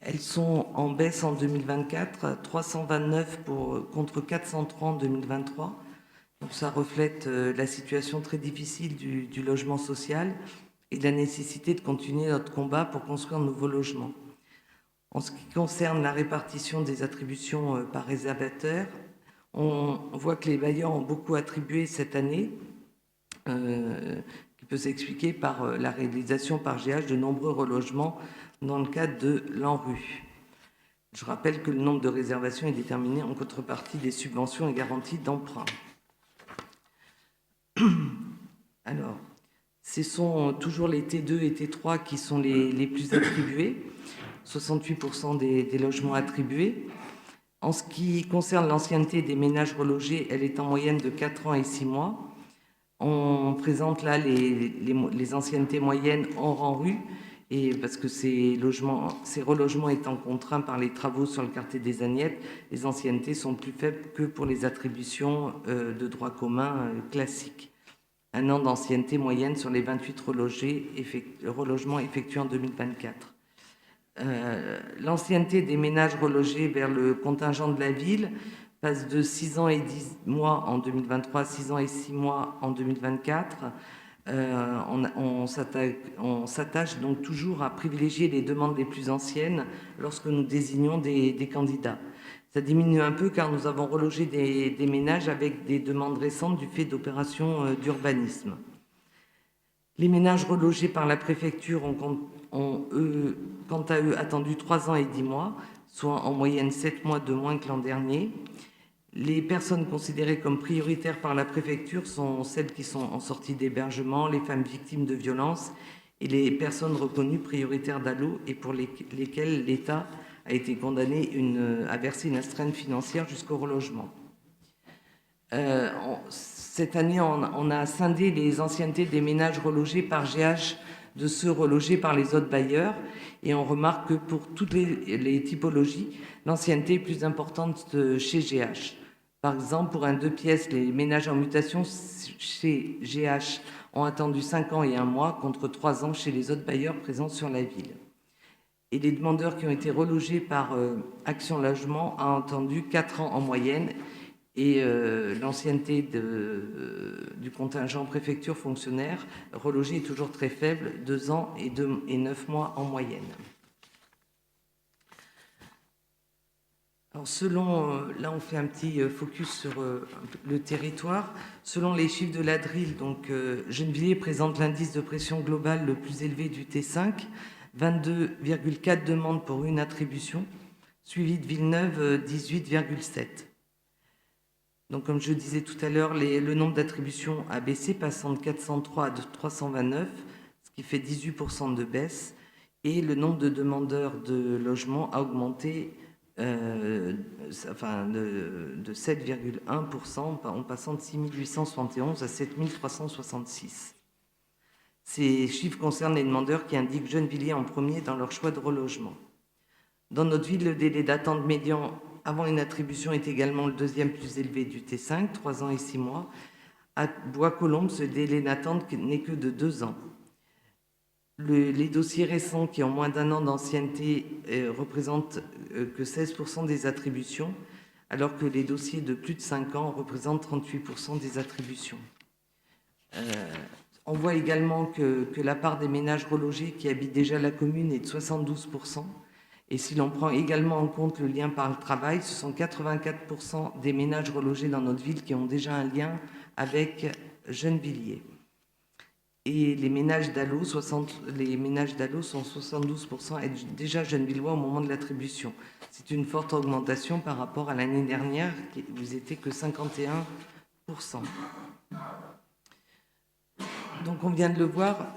elles sont en baisse en 2024, 329 contre 403 en 2023. Donc ça reflète la situation très difficile du logement social et la nécessité de continuer notre combat pour construire de nouveaux logements. En ce qui concerne la répartition des attributions par réservataire, on voit que les bailleurs ont beaucoup attribué cette année, qui peut s'expliquer par la réalisation par GH de nombreux relogements dans le cadre de l'ANRU. Je rappelle que le nombre de réservations est déterminé en contrepartie des subventions et garanties d'emprunt. Alors, ce sont toujours les T2 et T3 qui sont les plus attribués, 68% des logements attribués. En ce qui concerne l'ancienneté des ménages relogés, elle est en moyenne de 4 ans et 6 mois. On présente là les anciennetés moyennes hors ANRU, et parce que ces relogements étant contraints par les travaux sur le quartier des Agnettes, les anciennetés sont plus faibles que pour les attributions de droit commun classiques. 1 an d'ancienneté moyenne sur les 28 relogements effectués en 2024. L'ancienneté des ménages relogés vers le contingent de la ville passe de 6 ans et 10 mois en 2023 à 6 ans et 6 mois en 2024. On s'attache donc toujours à privilégier les demandes les plus anciennes lorsque nous désignons des candidats. Ça diminue un peu car nous avons relogé des ménages avec des demandes récentes du fait d'opérations d'urbanisme. Les ménages relogés par la préfecture ont quant à eux attendu 3 ans et 10 mois, soit en moyenne 7 mois de moins que l'an dernier. Les personnes considérées comme prioritaires par la préfecture sont celles qui sont en sortie d'hébergement, les femmes victimes de violences et les personnes reconnues prioritaires d'ALO et pour lesquelles l'État a été condamné à verser une astreinte financière jusqu'au relogement. Cette année, on a scindé les anciennetés des ménages relogés par GH de ceux relogés par les autres bailleurs et on remarque que pour toutes les typologies, l'ancienneté est plus importante chez GH. Par exemple, pour un 2 pièces, les ménages en mutation chez GH ont attendu 5 ans et 1 mois contre 3 ans chez les autres bailleurs présents sur la ville. Et les demandeurs qui ont été relogés par Action Logement ont attendu 4 ans en moyenne Et l'ancienneté du contingent préfecture fonctionnaire relogé est toujours très faible, 2 ans et 9 mois en moyenne. Alors là on fait un petit focus sur le territoire. Selon les chiffres de l'ADRIL, donc Gennevilliers présente l'indice de pression globale le plus élevé du T5, 22,4 demandes pour une attribution, suivi de Villeneuve, 18,7. Donc comme je disais tout à l'heure, le nombre d'attributions a baissé, passant de 403 à 329, ce qui fait 18% de baisse, et le nombre de demandeurs de logement a augmenté de 7,1%, en passant de 6 871 à 7 366. Ces chiffres concernent les demandeurs qui indiquent Gennevilliers en premier dans leur choix de relogement. Dans notre ville, le délai d'attente médian avant une attribution est également le deuxième plus élevé du T5, 3 ans et 6 mois. À Bois-Colombes, ce délai d'attente n'est que de 2 ans. Les dossiers récents qui ont moins d'1 an d'ancienneté représentent que 16% des attributions, alors que les dossiers de plus de 5 ans représentent 38% des attributions. On voit également que la part des ménages relogés qui habitent déjà la commune est de 72%. Et si l'on prend également en compte le lien par le travail, ce sont 84% des ménages relogés dans notre ville qui ont déjà un lien avec Gennevilliers. Et les ménages d'ALO sont 72% déjà gennevillois au moment de l'attribution. C'est une forte augmentation par rapport à l'année dernière, qui vous était que 51%. Donc on vient de le voir,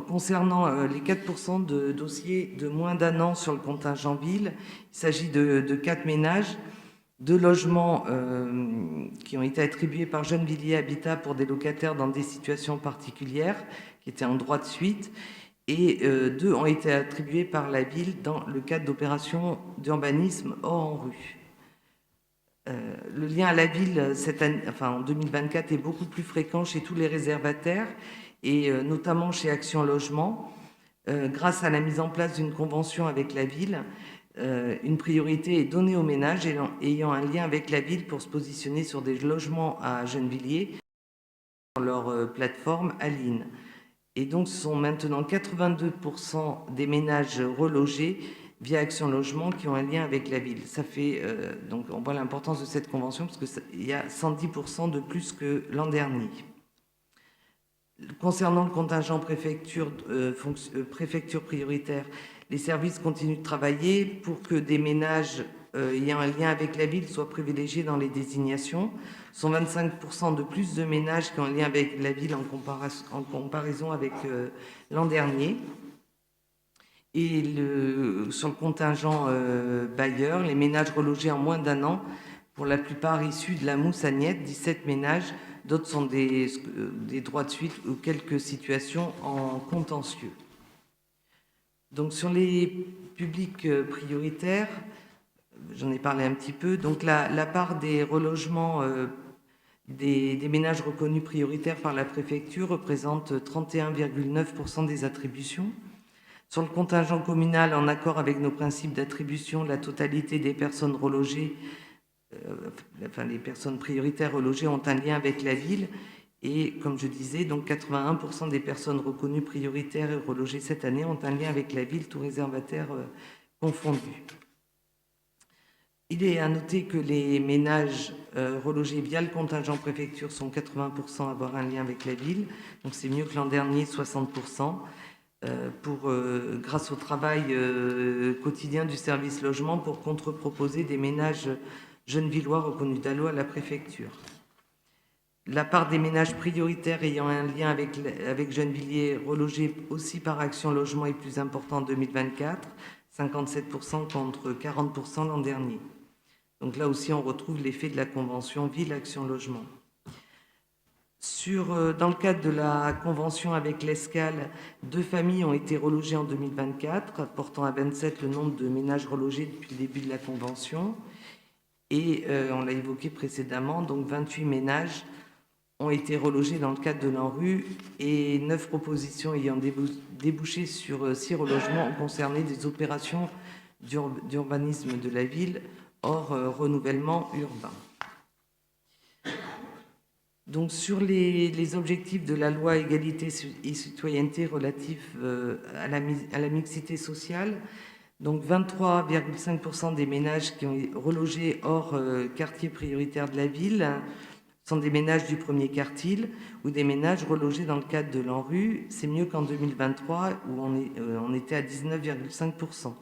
concernant les 4% de dossiers de moins d'1 an sur le contingent ville, il s'agit de 4 ménages, 2 logements qui ont été attribués par Gennevilliers Habitat pour des locataires dans des situations particulières, qui étaient en droit de suite, et 2 ont été attribués par la ville dans le cadre d'opérations d'urbanisme hors en rue. Le lien à la ville cette année, en 2024 est beaucoup plus fréquent chez tous les réservataires et notamment chez Action Logement. Grâce à la mise en place d'une convention avec la ville, une priorité est donnée aux ménages ayant un lien avec la ville pour se positionner sur des logements à Gennevilliers sur leur plateforme Aline. Et donc ce sont maintenant 82% des ménages relogés via Action Logement qui ont un lien avec la ville. Ça fait, donc on voit l'importance de cette convention parce qu'il y a 110% de plus que l'an dernier. Concernant le contingent préfecture prioritaire, les services continuent de travailler pour que des ménages ayant un lien avec la ville soient privilégiés dans les désignations. Ce sont 25% de plus de ménages qui ont un lien avec la ville en comparaison avec l'an dernier. Et sur le contingent bailleur, les ménages relogés en moins d'1 an, pour la plupart issus de la Moussaniette, 17 ménages, d'autres sont des droits de suite ou quelques situations en contentieux. Donc sur les publics prioritaires, j'en ai parlé un petit peu, donc la part des relogements des ménages reconnus prioritaires par la préfecture représente 31,9% des attributions. Sur le contingent communal, en accord avec nos principes d'attribution, la totalité des personnes relogées, les personnes prioritaires relogées ont un lien avec la ville. Et comme je disais, donc 81% des personnes reconnues prioritaires et relogées cette année ont un lien avec la ville, tous réservataires confondus. Il est à noter que les ménages relogés via le contingent préfecture sont 80% à avoir un lien avec la ville. Donc c'est mieux que l'an dernier, 60%. Grâce au travail quotidien du service logement pour contre-proposer des ménages gennevillois reconnus d'ALO à la préfecture. La part des ménages prioritaires ayant un lien avec Gennevilliers relogés aussi par Action Logement est plus important en 2024, 57% contre 40% l'an dernier. Donc là aussi, on retrouve l'effet de la convention Ville-Action Logement. Dans le cadre de la convention avec l'Escale, 2 familles ont été relogées en 2024, portant à 27 le nombre de ménages relogés depuis le début de la convention. Et on l'a évoqué précédemment, donc 28 ménages ont été relogés dans le cadre de l'ANRU et 9 propositions ayant débouché sur 6 relogements ont concerné des opérations d'urbanisme de la ville hors renouvellement urbain. Donc, sur les objectifs de la loi égalité et citoyenneté relatifs à la mixité sociale, donc 23,5% des ménages qui ont relogé hors quartier prioritaire de la ville sont des ménages du premier quartile ou des ménages relogés dans le cadre de l'ANRU. C'est mieux qu'en 2023 où on était à 19,5%.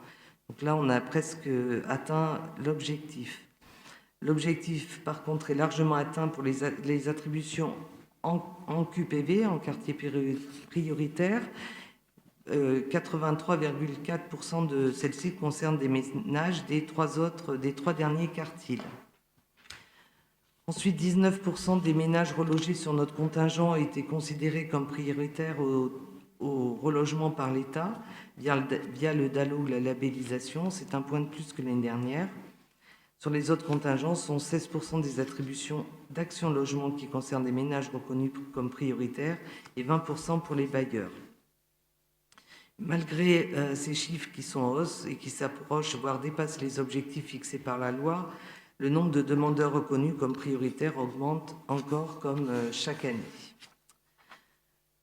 Donc là, on a presque atteint l'objectif. L'objectif, par contre, est largement atteint pour les attributions en QPV, en quartier prioritaire. 83,4% de celles-ci concernent des ménages des trois derniers quartiles. Ensuite, 19% des ménages relogés sur notre contingent ont été considérés comme prioritaires au relogement par l'État via le DALO ou la labellisation. C'est un point de plus que l'année dernière. Sur les autres contingents, ce sont 16% des attributions d'Action Logement qui concernent des ménages reconnus comme prioritaires et 20% pour les bailleurs. Malgré ces chiffres qui sont en hausse et qui s'approchent, voire dépassent les objectifs fixés par la loi, le nombre de demandeurs reconnus comme prioritaires augmente encore comme chaque année.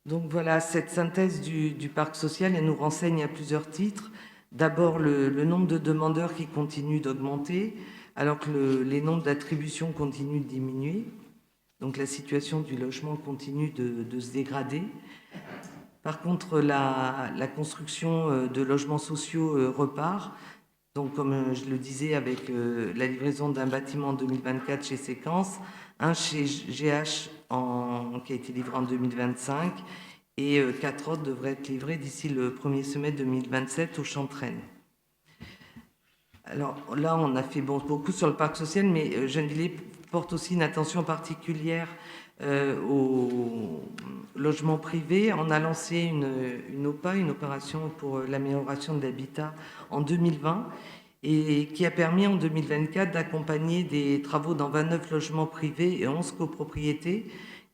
Donc voilà, cette synthèse du parc social, elle nous renseigne à plusieurs titres. D'abord, le nombre de demandeurs qui continue d'augmenter, alors que les nombres d'attributions continuent de diminuer. Donc la situation du logement continue de se dégrader. Par contre, la construction de logements sociaux repart. Donc, comme je le disais, avec la livraison d'un bâtiment en 2024 chez Séquence, un chez GH qui a été livré en 2025, et 4 autres devraient être livrés d'ici le premier semestre 2027 au Chantraine. Alors là, on a fait beaucoup sur le parc social, mais Gennevilliers porte aussi une attention particulière au logement privé. On a lancé une OPA, une opération pour l'amélioration de l'habitat en 2020 et qui a permis en 2024 d'accompagner des travaux dans 29 logements privés et 11 copropriétés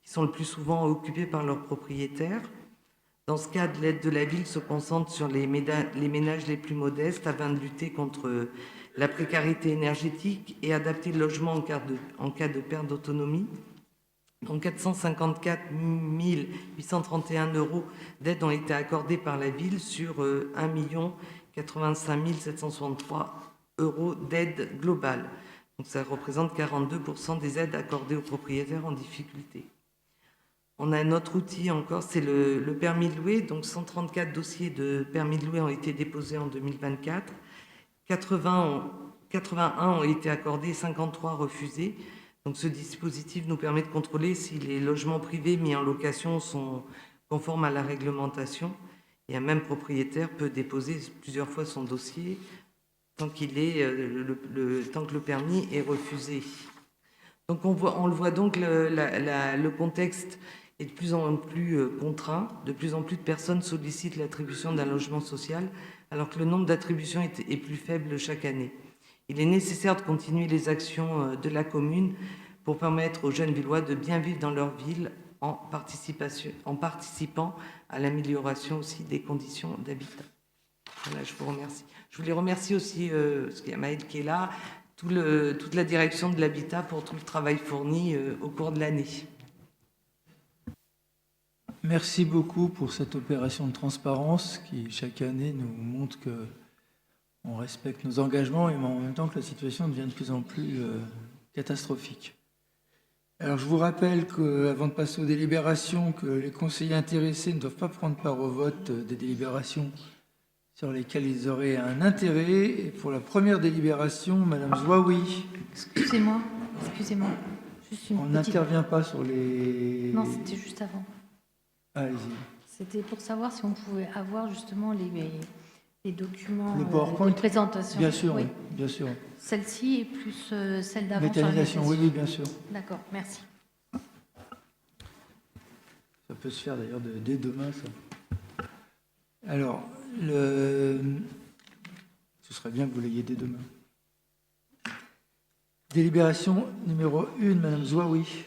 qui sont le plus souvent occupés par leurs propriétaires. Dans ce cadre, l'aide de la ville se concentre sur les ménages les plus modestes afin de lutter contre la précarité énergétique et adapter le logement en cas de perte d'autonomie. Donc 454 831 € d'aide ont été accordés par la ville sur 1 85 763 € d'aide globale. Donc ça représente 42% des aides accordées aux propriétaires en difficulté. On a un autre outil encore, c'est le permis de louer. Donc 134 dossiers de permis de louer ont été déposés en 2024. 81 ont été accordés, 53 refusés. Donc ce dispositif nous permet de contrôler si les logements privés mis en location sont conformes à la réglementation. Et un même propriétaire peut déposer plusieurs fois son dossier tant que le permis est refusé. Donc on le voit donc, le contexte est de plus en plus contraint. De plus en plus de personnes sollicitent l'attribution d'un logement social, alors que le nombre d'attributions est plus faible chaque année. Il est nécessaire de continuer les actions de la commune pour permettre aux jeunes villois de bien vivre dans leur ville en participant à l'amélioration aussi des conditions d'habitat. Voilà, je vous remercie. Je voulais remercier aussi, parce qu'il y a Maëlle qui est là, toute la direction de l'habitat pour tout le travail fourni au cours de l'année. Merci beaucoup pour cette opération de transparence qui, chaque année, nous montre qu'on respecte nos engagements et en même temps que la situation devient de plus en plus catastrophique. Alors, je vous rappelle qu'avant de passer aux délibérations, que les conseillers intéressés ne doivent pas prendre part au vote des délibérations sur lesquelles ils auraient un intérêt. Et pour la première délibération, Madame Zouaoui. Excusez-moi. On n'intervient pas sur les... Non, c'était juste avant. Allez-y. C'était pour savoir si on pouvait avoir justement les documents Le PowerPoint de présentation. Bien sûr, oui. Bien sûr. Celle-ci et plus celle d'avant. Méthanisation, oui, bien sûr. D'accord, merci. Ça peut se faire d'ailleurs dès demain, ça. Alors, ce serait bien que vous l'ayez dès demain. Délibération numéro 1, Madame Zouaoui.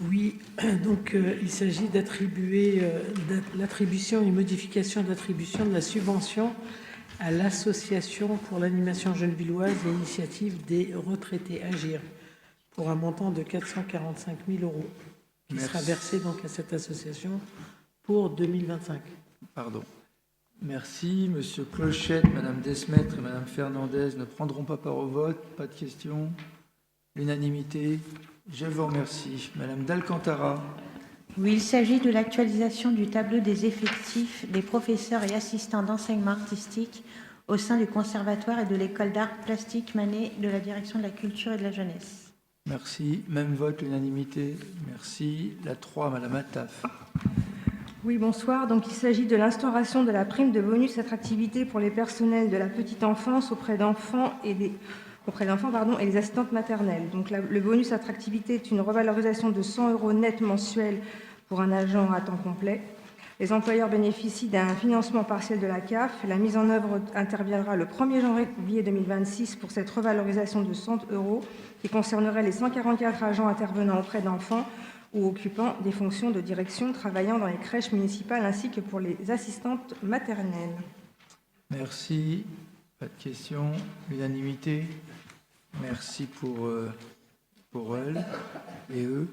Oui, donc il s'agit d'attribuer l'attribution et modification d'attribution de la subvention à l'association pour l'animation gennevilloise et l'initiative des retraités Agir pour un montant de 445 000 euros qui Merci. sera versé donc à cette association pour 2025. Pardon. Merci. Monsieur Clochette, Madame Desmaîtres et Madame Fernandez ne prendront pas part au vote. Pas de questions. L'unanimité. Je vous remercie. Madame d'Alcantara. Oui, il s'agit de l'actualisation du tableau des effectifs des professeurs et assistants d'enseignement artistique au sein du Conservatoire et de l'École d'art plastique Manet de la Direction de la Culture et de la Jeunesse. Merci. Même vote, l'unanimité. Merci. La 3, Madame Attaf. Oui, bonsoir. Donc, il s'agit de l'instauration de la prime de bonus attractivité pour les personnels de la petite enfance auprès d'enfants et des assistantes maternelles. Donc, le bonus attractivité est une revalorisation de 100 € net mensuels pour un agent à temps complet. Les employeurs bénéficient d'un financement partiel de la CAF. La mise en œuvre interviendra le 1er janvier 2026 pour cette revalorisation de 100 € qui concernerait les 144 agents intervenant auprès d'enfants ou occupant des fonctions de direction travaillant dans les crèches municipales ainsi que pour les assistantes maternelles. Merci. Pas de questions. L'unanimité. Merci pour elles et eux.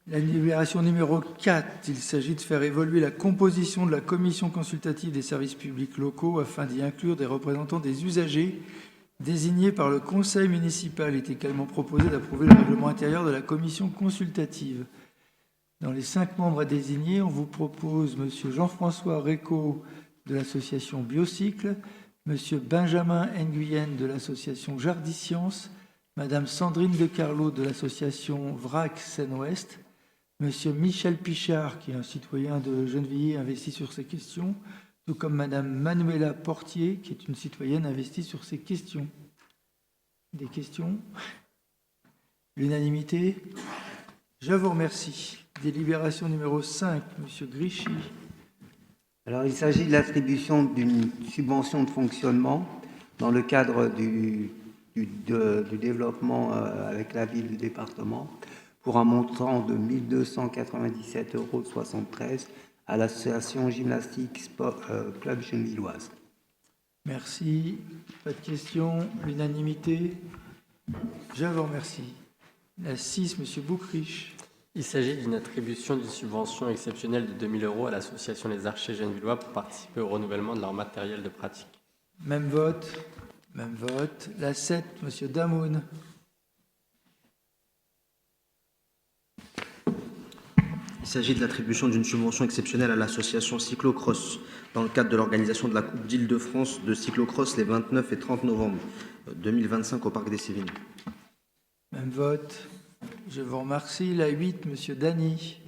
La délibération numéro 4, il s'agit de faire évoluer la composition de la commission consultative des services publics locaux afin d'y inclure des représentants des usagers désignés par le conseil municipal. Il est également proposé d'approuver le règlement intérieur de la commission consultative. Dans les 5 membres à désigner, on vous propose M. Jean-François Réco de l'association Biocycle, M. Benjamin Nguyen de l'association Jardisciences, Mme Sandrine De Carlo de l'association VRAC Seine-Ouest, M. Michel Pichard, qui est un citoyen de Gennevilliers investi sur ces questions, tout comme Mme Manuela Portier, qui est une citoyenne investie sur ces questions. Des questions? L'unanimité? Je vous remercie. Délibération numéro 5, M. Grichy. Alors, il s'agit de l'attribution d'une subvention de fonctionnement dans le cadre du développement avec la ville du département pour un montant de 1 297,73 € à l'association Gymnastique Sport, Club Gennevilloise. Merci. Pas de questions. L'unanimité. Je vous remercie. La 6, M. Boucriche. Il s'agit d'une attribution d'une subvention exceptionnelle de 2 000 € à l'association Les Archers Gennevillois pour participer au renouvellement de leur matériel de pratique. Même vote. Même vote. La 7, M. Damoun. Il s'agit de l'attribution d'une subvention exceptionnelle à l'association Cyclocross dans le cadre de l'organisation de la Coupe d'Île-de-France de cyclocross les 29 et 30 novembre 2025 au Parc des Civils. Même vote. Je vous remercie. La 8, M. Dany.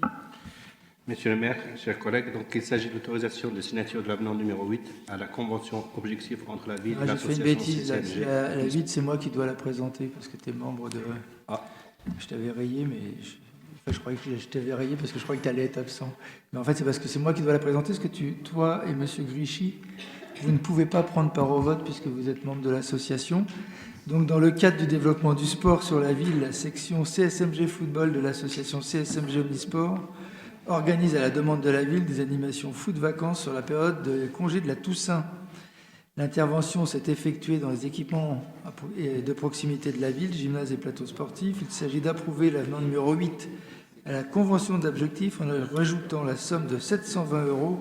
Monsieur le maire, chers collègues, donc il s'agit de l'autorisation de signature de l'avenant numéro 8 à la convention objectif entre la ville et J'ai fait une l'association bêtise. La 8, c'est moi qui dois la présenter parce que tu es membre de... Je t'avais rayé, mais... je croyais que je t'avais rayé parce que je croyais que tu allais être absent. Mais en fait, c'est parce que c'est moi qui dois la présenter, parce que toi et M. Grichy, vous ne pouvez pas prendre part au vote puisque vous êtes membre de l'association. Donc, dans le cadre du développement du sport sur la ville, la section CSMG Football de l'association CSMG Omnisport organise à la demande de la ville des animations foot-vacances sur la période de congé de la Toussaint. L'intervention s'est effectuée dans les équipements de proximité de la ville, gymnase et plateaux sportifs. Il s'agit d'approuver l'avenant numéro 8 à la convention d'objectifs en rajoutant la somme de 720 €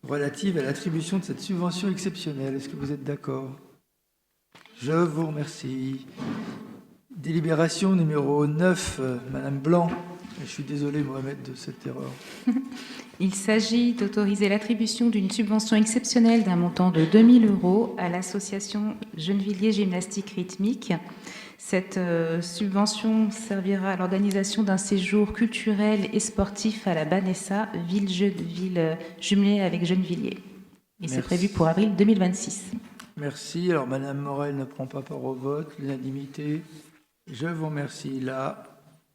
relative à l'attribution de cette subvention exceptionnelle. Est-ce que vous êtes d'accord? Je vous remercie. Délibération numéro 9, Madame Blanc. Je suis désolé, Mohamed, de cette erreur. Il s'agit d'autoriser l'attribution d'une subvention exceptionnelle d'un montant de 2 000 € à l'association Gennevilliers Gymnastique Rythmique. Cette subvention servira à l'organisation d'un séjour culturel et sportif à la Banessa, ville jumelée avec Gennevilliers. Et c'est prévu pour avril 2026. Merci. Alors, Madame Morel ne prend pas part au vote. L'unanimité. Je vous remercie. Là,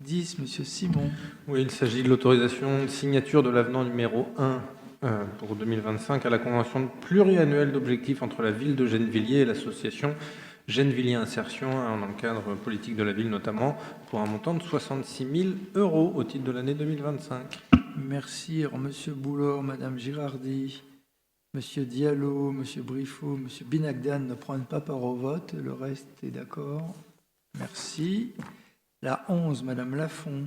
10, Monsieur Simon. Oui, il s'agit de l'autorisation de signature de l'avenant numéro 1 pour 2025 à la convention pluriannuelle d'objectifs entre la ville de Gennevilliers et l'association Gennevilliers Insertion, dans le cadre politique de la ville notamment, pour un montant de 66 000 € au titre de l'année 2025. Merci. Alors, Monsieur Boulor, Madame Girardi, Monsieur Diallo, Monsieur Briffaut, Monsieur Binagdan ne prennent pas part au vote. Le reste est d'accord. Merci. La 11, Madame Lafont.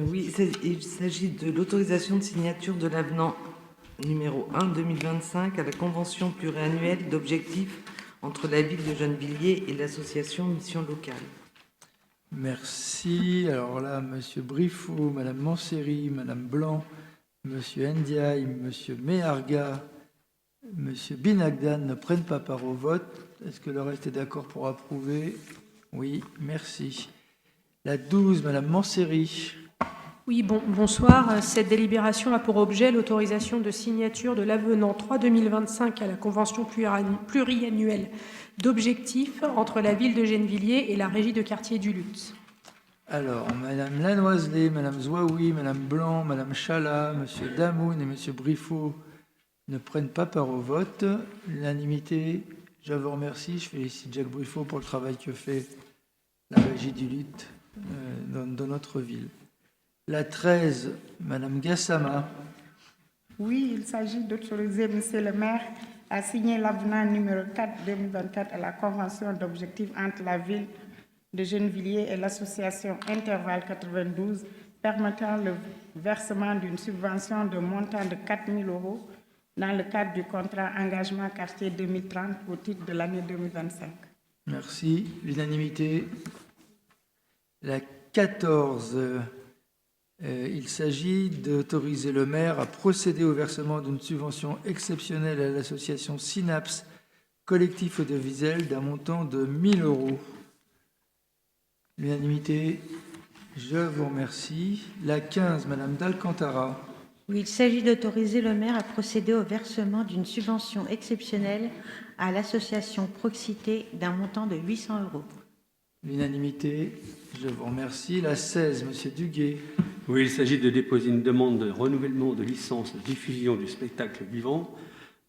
Oui, il s'agit de l'autorisation de signature de l'avenant numéro 1 2025 à la convention pluriannuelle d'objectifs entre la ville de Gennevilliers et l'association Mission Locale. Merci. Alors là, Monsieur Briffaut, Madame Manséry, Madame Blanc, Monsieur Ndiaye, Monsieur Meharga, Monsieur Binagdan ne prennent pas part au vote. Est-ce que le reste est d'accord pour approuver? Oui, merci. La 12, Madame Manséry. Oui, bonsoir. Cette délibération a pour objet l'autorisation de signature de l'avenant 3-2025 à la convention pluriannuelle d'objectifs entre la ville de Gennevilliers et la régie de quartier du Lutz. Alors, Madame Lanoiselet, Madame Zouaoui, Madame Blanc, Madame Chala, Monsieur Damoun et Monsieur Briffaut ne prennent pas part au vote. L'unanimité, je vous remercie. Je félicite Jacques Briffaut pour le travail que fait la régie du Lutz dans notre ville. La 13, Madame Gassama. Oui, il s'agit d'autoriser Monsieur le maire à signer l'avenant numéro 4-2024 à la convention d'objectifs entre la ville de Gennevilliers et l'association Interval 92 permettant le versement d'une subvention de montant de 4 000 € dans le cadre du contrat engagement quartier 2030 au titre de l'année 2025. Merci. L'unanimité. La 14, il s'agit d'autoriser le maire à procéder au versement d'une subvention exceptionnelle à l'association Synapse Collectif Audiovisuel d'un montant de 1 000 €. L'unanimité, je vous remercie. La 15, Madame D'Alcantara. Oui, il s'agit d'autoriser le maire à procéder au versement d'une subvention exceptionnelle à l'association Proxité d'un montant de 800 €. L'unanimité, je vous remercie. La 16, Monsieur Duguay. Oui, il s'agit de déposer une demande de renouvellement de licence de diffusion du spectacle vivant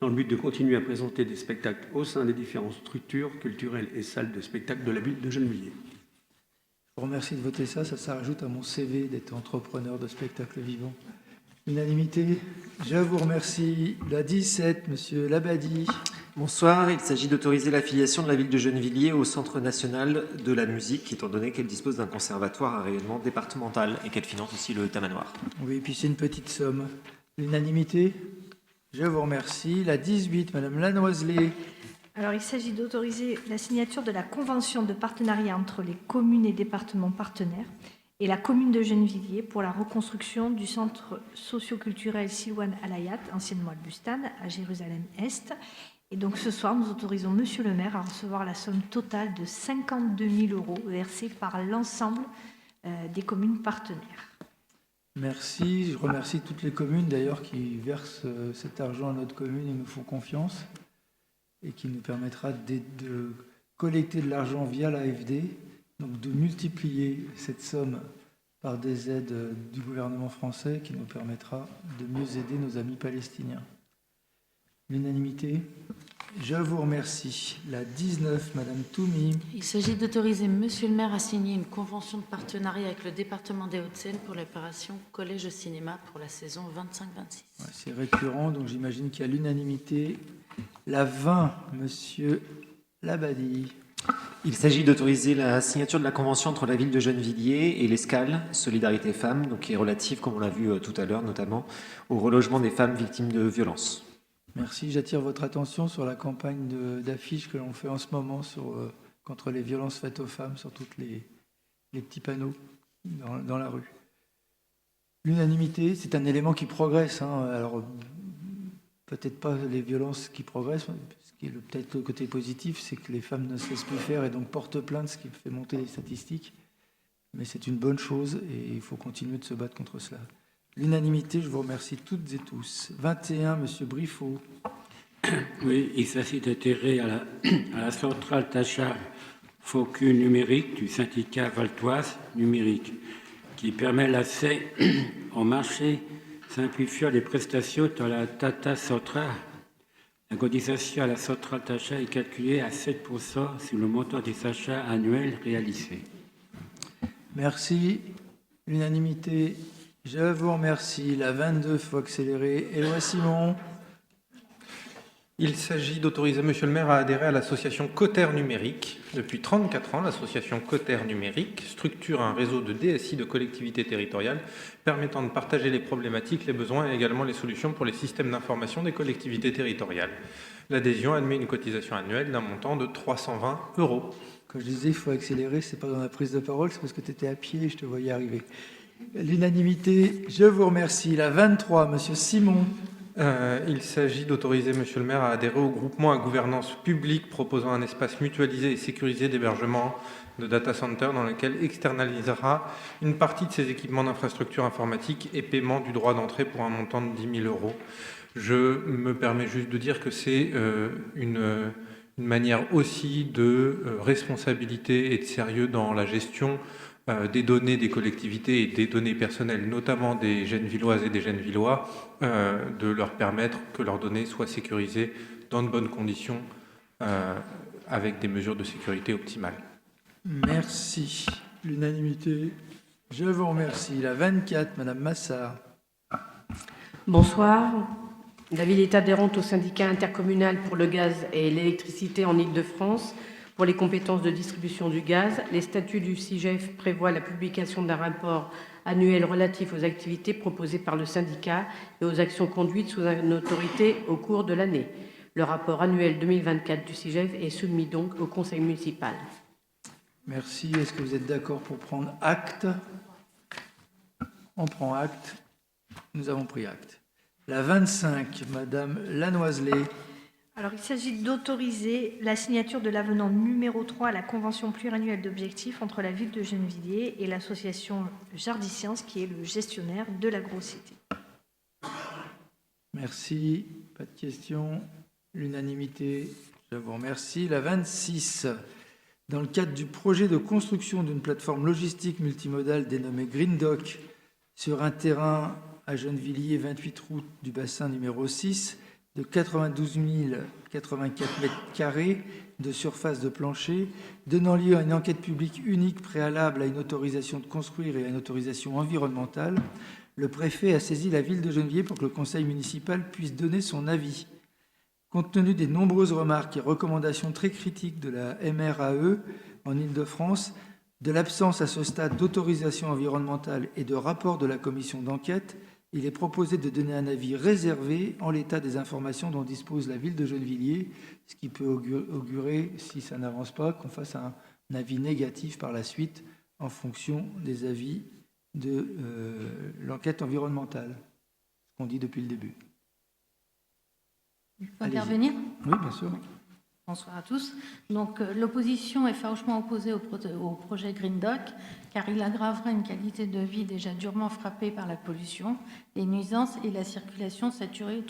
dans le but de continuer à présenter des spectacles au sein des différentes structures culturelles et salles de spectacle de la ville de Gennevilliers. Je vous remercie de voter ça. Ça rajoute à mon CV d'être entrepreneur de spectacle vivant. L'unanimité, je vous remercie. La 17, Monsieur Labadie. Bonsoir, il s'agit d'autoriser l'affiliation de la ville de Gennevilliers au Centre national de la musique, étant donné qu'elle dispose d'un conservatoire à rayonnement départemental et qu'elle finance aussi le Tamanoir. Oui, puis c'est une petite somme. L'unanimité, je vous remercie. La 18, Madame Lanoiselet. Alors, il s'agit d'autoriser la signature de la convention de partenariat entre les communes et départements partenaires et la commune de Gennevilliers pour la reconstruction du centre socioculturel Silwan Alayat, anciennement Al-Bustan, à Jérusalem-Est. Et donc ce soir, nous autorisons Monsieur le maire à recevoir la somme totale de 52 000 € versée par l'ensemble des communes partenaires. Merci. Je remercie toutes les communes d'ailleurs qui versent cet argent à notre commune et nous font confiance et qui nous permettra de collecter de l'argent via l'AFD, donc de multiplier cette somme par des aides du gouvernement français qui nous permettra de mieux aider nos amis palestiniens. L'unanimité, je vous remercie. La 19, Madame Toumi. Il s'agit d'autoriser Monsieur le maire à signer une convention de partenariat avec le département des Hauts-de-Seine pour l'opération Collège au cinéma pour la saison 25-26. Ouais, c'est récurrent, donc j'imagine qu'il y a l'unanimité. La 20, Monsieur Labadie. Il s'agit d'autoriser la signature de la convention entre la ville de Gennevilliers et l'Escale Solidarité Femmes, donc qui est relative, comme on l'a vu tout à l'heure, notamment au relogement des femmes victimes de violences. Merci. J'attire votre attention sur la campagne d'affiches que l'on fait en ce moment contre les violences faites aux femmes sur tous les petits panneaux dans la rue. L'unanimité, c'est un élément qui progresse. Alors, peut-être pas les violences qui progressent. Ce qui est peut-être le côté positif, c'est que les femmes ne se laissent plus faire et donc portent plainte, ce qui fait monter les statistiques. Mais c'est une bonne chose et il faut continuer de se battre contre cela. L'unanimité, je vous remercie toutes et tous. 21, Monsieur Briffaut. Oui, il s'agit d'adhérer à la centrale d'achat FOCU numérique du syndicat valtoise numérique, qui permet l'accès au marché simplifiant les prestations dans la data centrale. La cotisation à la centrale d'achat est calculée à 7% sur le montant des achats annuels réalisés. Merci. L'unanimité. Je vous remercie. La 22, il faut accélérer. Éloi Simon. Il s'agit d'autoriser Monsieur le maire à adhérer à l'association Coter Numérique. Depuis 34 ans, l'association Coter Numérique structure un réseau de DSI de collectivités territoriales permettant de partager les problématiques, les besoins et également les solutions pour les systèmes d'information des collectivités territoriales. L'adhésion admet une cotisation annuelle d'un montant de 320 €. Quand je disais il faut accélérer, c'est pas dans la prise de parole, c'est parce que tu étais à pied et je te voyais arriver. L'unanimité, je vous remercie. La 23, Monsieur Simon. Il s'agit d'autoriser Monsieur le maire à adhérer au groupement à gouvernance publique proposant un espace mutualisé et sécurisé d'hébergement de data center dans lequel externalisera une partie de ses équipements d'infrastructure informatique et paiement du droit d'entrée pour un montant de 10 000 €. Je me permets juste de dire que c'est une manière aussi de responsabilité et de sérieux dans la gestion des données des collectivités et des données personnelles, notamment des Gennevilloises et des Gennevillois, de leur permettre que leurs données soient sécurisées dans de bonnes conditions avec des mesures de sécurité optimales. Merci. L'unanimité, je vous remercie. La 24, Madame Massard. Bonsoir. La ville est adhérente au syndicat intercommunal pour le gaz et l'électricité en Île-de-France. Pour les compétences de distribution du gaz, les statuts du SIGEF prévoient la publication d'un rapport annuel relatif aux activités proposées par le syndicat et aux actions conduites sous une autorité au cours de l'année. Le rapport annuel 2024 du SIGEF est soumis donc au conseil municipal. Merci. Est-ce que vous êtes d'accord pour prendre acte? On prend acte. Nous avons pris acte. La 25, Madame Lanoiselet. Alors, il s'agit d'autoriser la signature de l'avenant numéro 3 à la convention pluriannuelle d'objectifs entre la ville de Gennevilliers et l'association Jardisciences, qui est le gestionnaire de l'AgroCité. Merci. Pas de questions. L'unanimité, je vous remercie. La 26, dans le cadre du projet de construction d'une plateforme logistique multimodale dénommée GreenDoc sur un terrain à Gennevilliers, 28 route du bassin numéro 6, de 92 084 mètres carrés de surface de plancher, donnant lieu à une enquête publique unique préalable à une autorisation de construire et à une autorisation environnementale, le préfet a saisi la ville de Gennevilliers pour que le conseil municipal puisse donner son avis. Compte tenu des nombreuses remarques et recommandations très critiques de la MRAE en Île-de-France, de l'absence à ce stade d'autorisation environnementale et de rapport de la commission d'enquête, il est proposé de donner un avis réservé en l'état des informations dont dispose la ville de Gennevilliers, ce qui peut augurer, si ça n'avance pas, qu'on fasse un avis négatif par la suite en fonction des avis de l'enquête environnementale, ce qu'on dit depuis le début. Je peux intervenir ? Oui, bien sûr. Bonsoir à tous. Donc, l'opposition est farouchement opposée au projet GreenDoc, car il aggraverait une qualité de vie déjà durement frappée par la pollution, les nuisances et la circulation saturée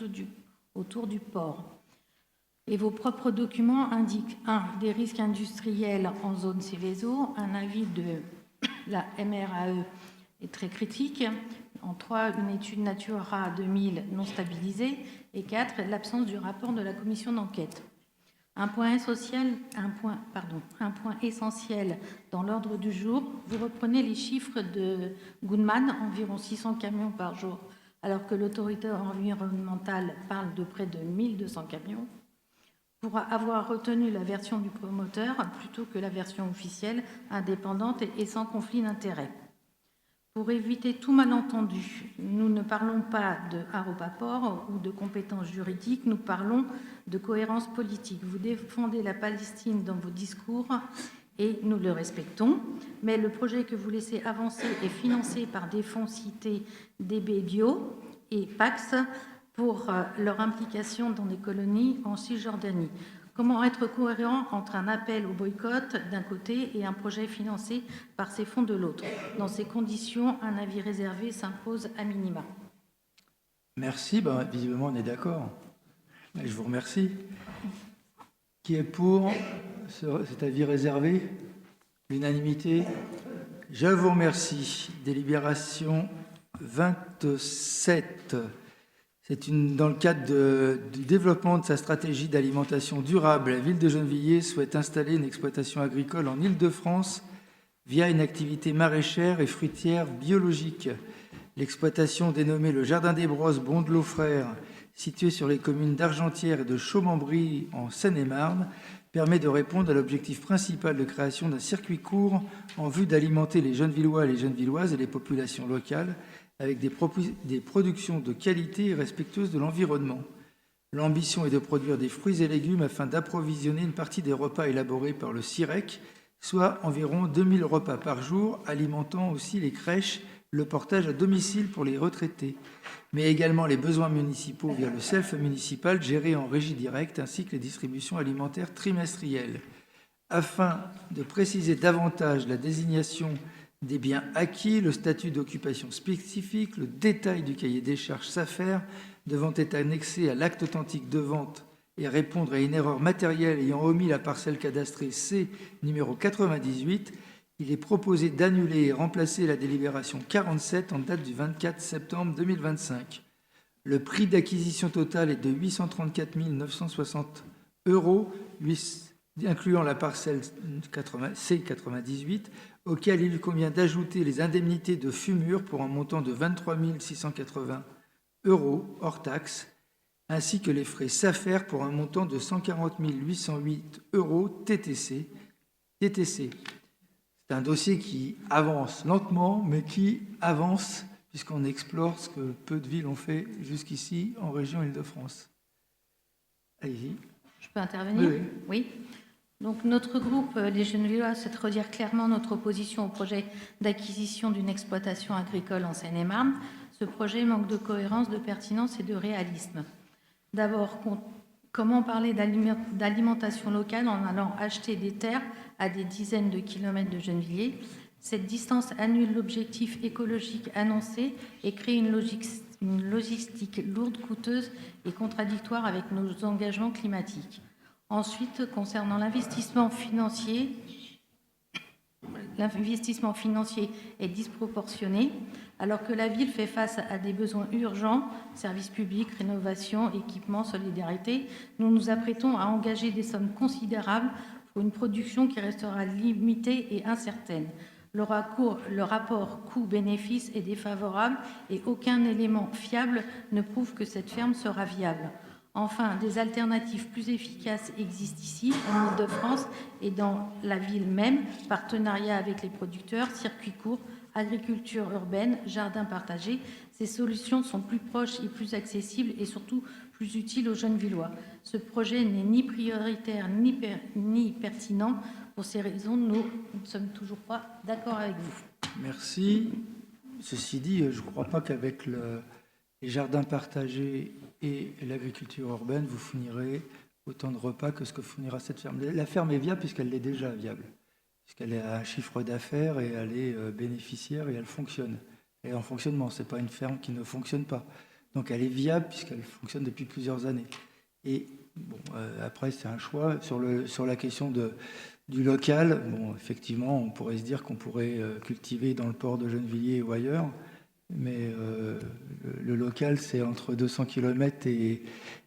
autour du port. Et vos propres documents indiquent 1. Des risques industriels en zone Céveso, un avis de la MRAE est très critique. En 3, une étude Natura 2000 non stabilisée. Et 4, l'absence du rapport de la commission d'enquête. Un point essentiel dans l'ordre du jour, vous reprenez les chiffres de Goodman, environ 600 camions par jour, alors que l'autorité environnementale parle de près de 1200 camions, pour avoir retenu la version du promoteur plutôt que la version officielle, indépendante et sans conflit d'intérêts. Pour éviter tout malentendu, nous ne parlons pas de Haropaport ou de compétences juridiques, nous parlons de cohérence politique. Vous défendez la Palestine dans vos discours et nous le respectons, mais le projet que vous laissez avancer est financé par des fonds cités DBDio et Pax pour leur implication dans des colonies en Cisjordanie. Comment être cohérent entre un appel au boycott d'un côté et un projet financé par ces fonds de l'autre? Dans ces conditions, un avis réservé s'impose à minima. Merci. Visiblement, on est d'accord. Je vous remercie. Qui est pour cet avis réservé? L'unanimité? Je vous remercie. Délibération 27. C'est dans le cadre du développement de sa stratégie d'alimentation durable, la ville de Gennevilliers souhaite installer une exploitation agricole en Île-de-France via une activité maraîchère et fruitière biologique. L'exploitation dénommée le Jardin des Brosses Bondelot Frères, situé sur les communes d'Argentière et de Chaumembry en Seine-et-Marne, permet de répondre à l'objectif principal de création d'un circuit court en vue d'alimenter les Gennevillois et les Gennevilloises et les populations locales avec des productions de qualité et respectueuses de l'environnement. L'ambition est de produire des fruits et légumes afin d'approvisionner une partie des repas élaborés par le CIREC, soit environ 2000 repas par jour, alimentant aussi les crèches, le portage à domicile pour les retraités, mais également les besoins municipaux via le self municipal géré en régie directe, ainsi que les distributions alimentaires trimestrielles. Afin de préciser davantage la désignation des biens acquis, le statut d'occupation spécifique, le détail du cahier des charges SAFER devant être annexé à l'acte authentique de vente et répondre à une erreur matérielle ayant omis la parcelle cadastrée C numéro 98, il est proposé d'annuler et remplacer la délibération 47 en date du 24 septembre 2025. Le prix d'acquisition total est de 834 960 €, incluant la parcelle C98, auquel il convient d'ajouter les indemnités de fumure pour un montant de 23 680 € hors taxe, ainsi que les frais SAFER pour un montant de 140 808 € TTC. C'est un dossier qui avance lentement, mais qui avance puisqu'on explore ce que peu de villes ont fait jusqu'ici en région Île-de-France. Allez-y. Je peux intervenir? Oui. Oui. Donc notre groupe, les Gennevillois, souhaite redire clairement notre opposition au projet d'acquisition d'une exploitation agricole en Seine-et-Marne. Ce projet manque de cohérence, de pertinence et de réalisme. D'abord, comment parler d'alimentation locale en allant acheter des terres à des dizaines de kilomètres de Gennevilliers? Cette distance annule l'objectif écologique annoncé et crée une logistique lourde, coûteuse et contradictoire avec nos engagements climatiques. Ensuite, concernant l'investissement financier est disproportionné. Alors que la ville fait face à des besoins urgents, services publics, rénovation, équipements, solidarité, nous nous apprêtons à engager des sommes considérables pour une production qui restera limitée et incertaine. Le rapport coût-bénéfice est défavorable et aucun élément fiable ne prouve que cette ferme sera viable. Enfin, des alternatives plus efficaces existent ici, en Île-de-France et dans la ville même, partenariat avec les producteurs, circuits courts, agriculture urbaine, jardins partagés. Ces solutions sont plus proches et plus accessibles et surtout plus utiles aux Gennevillois. Ce projet n'est ni prioritaire ni pertinent. Pour ces raisons, nous ne sommes toujours pas d'accord avec vous. Merci. Ceci dit, je ne crois pas qu'avec les jardins partagés et l'agriculture urbaine, vous fournirez autant de repas que ce que fournira cette ferme. La ferme est viable puisqu'elle est déjà viable, puisqu'elle a un chiffre d'affaires et elle est bénéficiaire et elle fonctionne. Elle est en fonctionnement, ce n'est pas une ferme qui ne fonctionne pas. Donc elle est viable puisqu'elle fonctionne depuis plusieurs années. Et bon, après, c'est un choix. Sur la question du local, bon, effectivement, on pourrait se dire qu'on pourrait cultiver dans le port de Gennevilliers ou ailleurs, mais le local, c'est entre 200 km et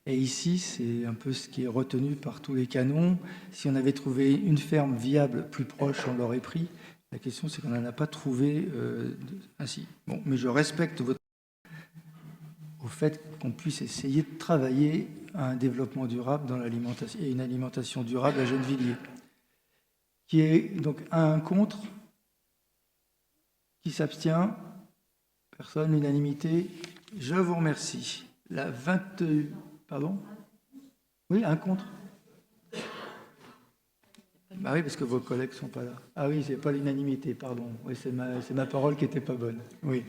ici, c'est un peu ce qui est retenu par tous les canons. Si on avait trouvé une ferme viable plus proche, on l'aurait pris. La question, c'est qu'on n'en a pas trouvé ainsi. Bon, mais je respecte au fait qu'on puisse essayer de travailler à un développement durable dans l'alimentation et une alimentation durable à Gennevilliers. Qui est donc un contre, qui s'abstient, personne, l'unanimité. Je vous remercie. La 20... Pardon? Oui, un contre. Bah oui, parce que vos collègues ne sont pas là. Ah oui, c'est pas l'unanimité, pardon. Oui, c'est ma parole qui n'était pas bonne. Oui.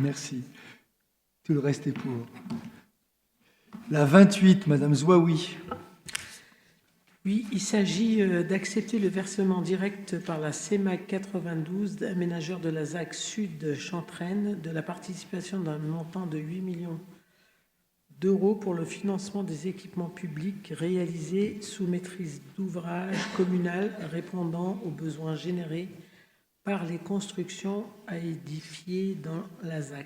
Merci. Tout le reste est pour. La 28, Madame Zouaoui. Oui, il s'agit d'accepter le versement direct par la CEMAC 92, aménageur de la ZAC Sud Chantraine, de la participation d'un montant de 8 millions d'euros pour le financement des équipements publics réalisés sous maîtrise d'ouvrage communal répondant aux besoins générés par les constructions à édifier dans la ZAC.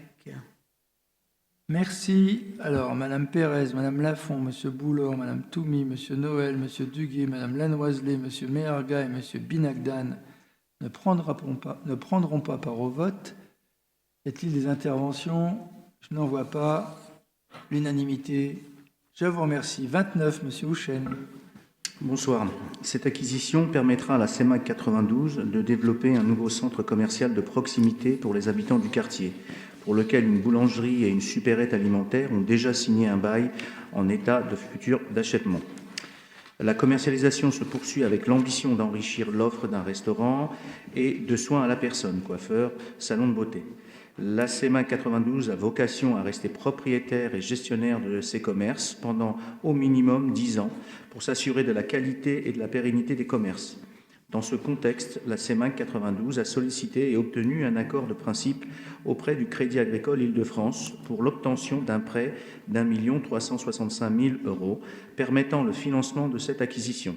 Merci. Alors, Madame Pérez, Madame Lafont, Monsieur Boulor, Madame Toumi, Monsieur Noël, Monsieur Duguay, Madame Lanoiselet, Monsieur Meherga et Monsieur Binagdan ne prendront pas part au vote. Y a-t-il des interventions? Je n'en vois pas. L'unanimité. Je vous remercie. 29, Monsieur Houchen. Bonsoir. Cette acquisition permettra à la CEMAC 92 de développer un nouveau centre commercial de proximité pour les habitants du quartier, pour lequel une boulangerie et une supérette alimentaire ont déjà signé un bail en état de futur d'achèvement. La commercialisation se poursuit avec l'ambition d'enrichir l'offre d'un restaurant et de soins à la personne, coiffeur, salon de beauté. La CEMAC 92 a vocation à rester propriétaire et gestionnaire de ces commerces pendant au minimum 10 ans pour s'assurer de la qualité et de la pérennité des commerces. Dans ce contexte, la CEMAC 92 a sollicité et obtenu un accord de principe auprès du Crédit Agricole Île-de-France pour l'obtention d'un prêt d'1 365 000 € permettant le financement de cette acquisition.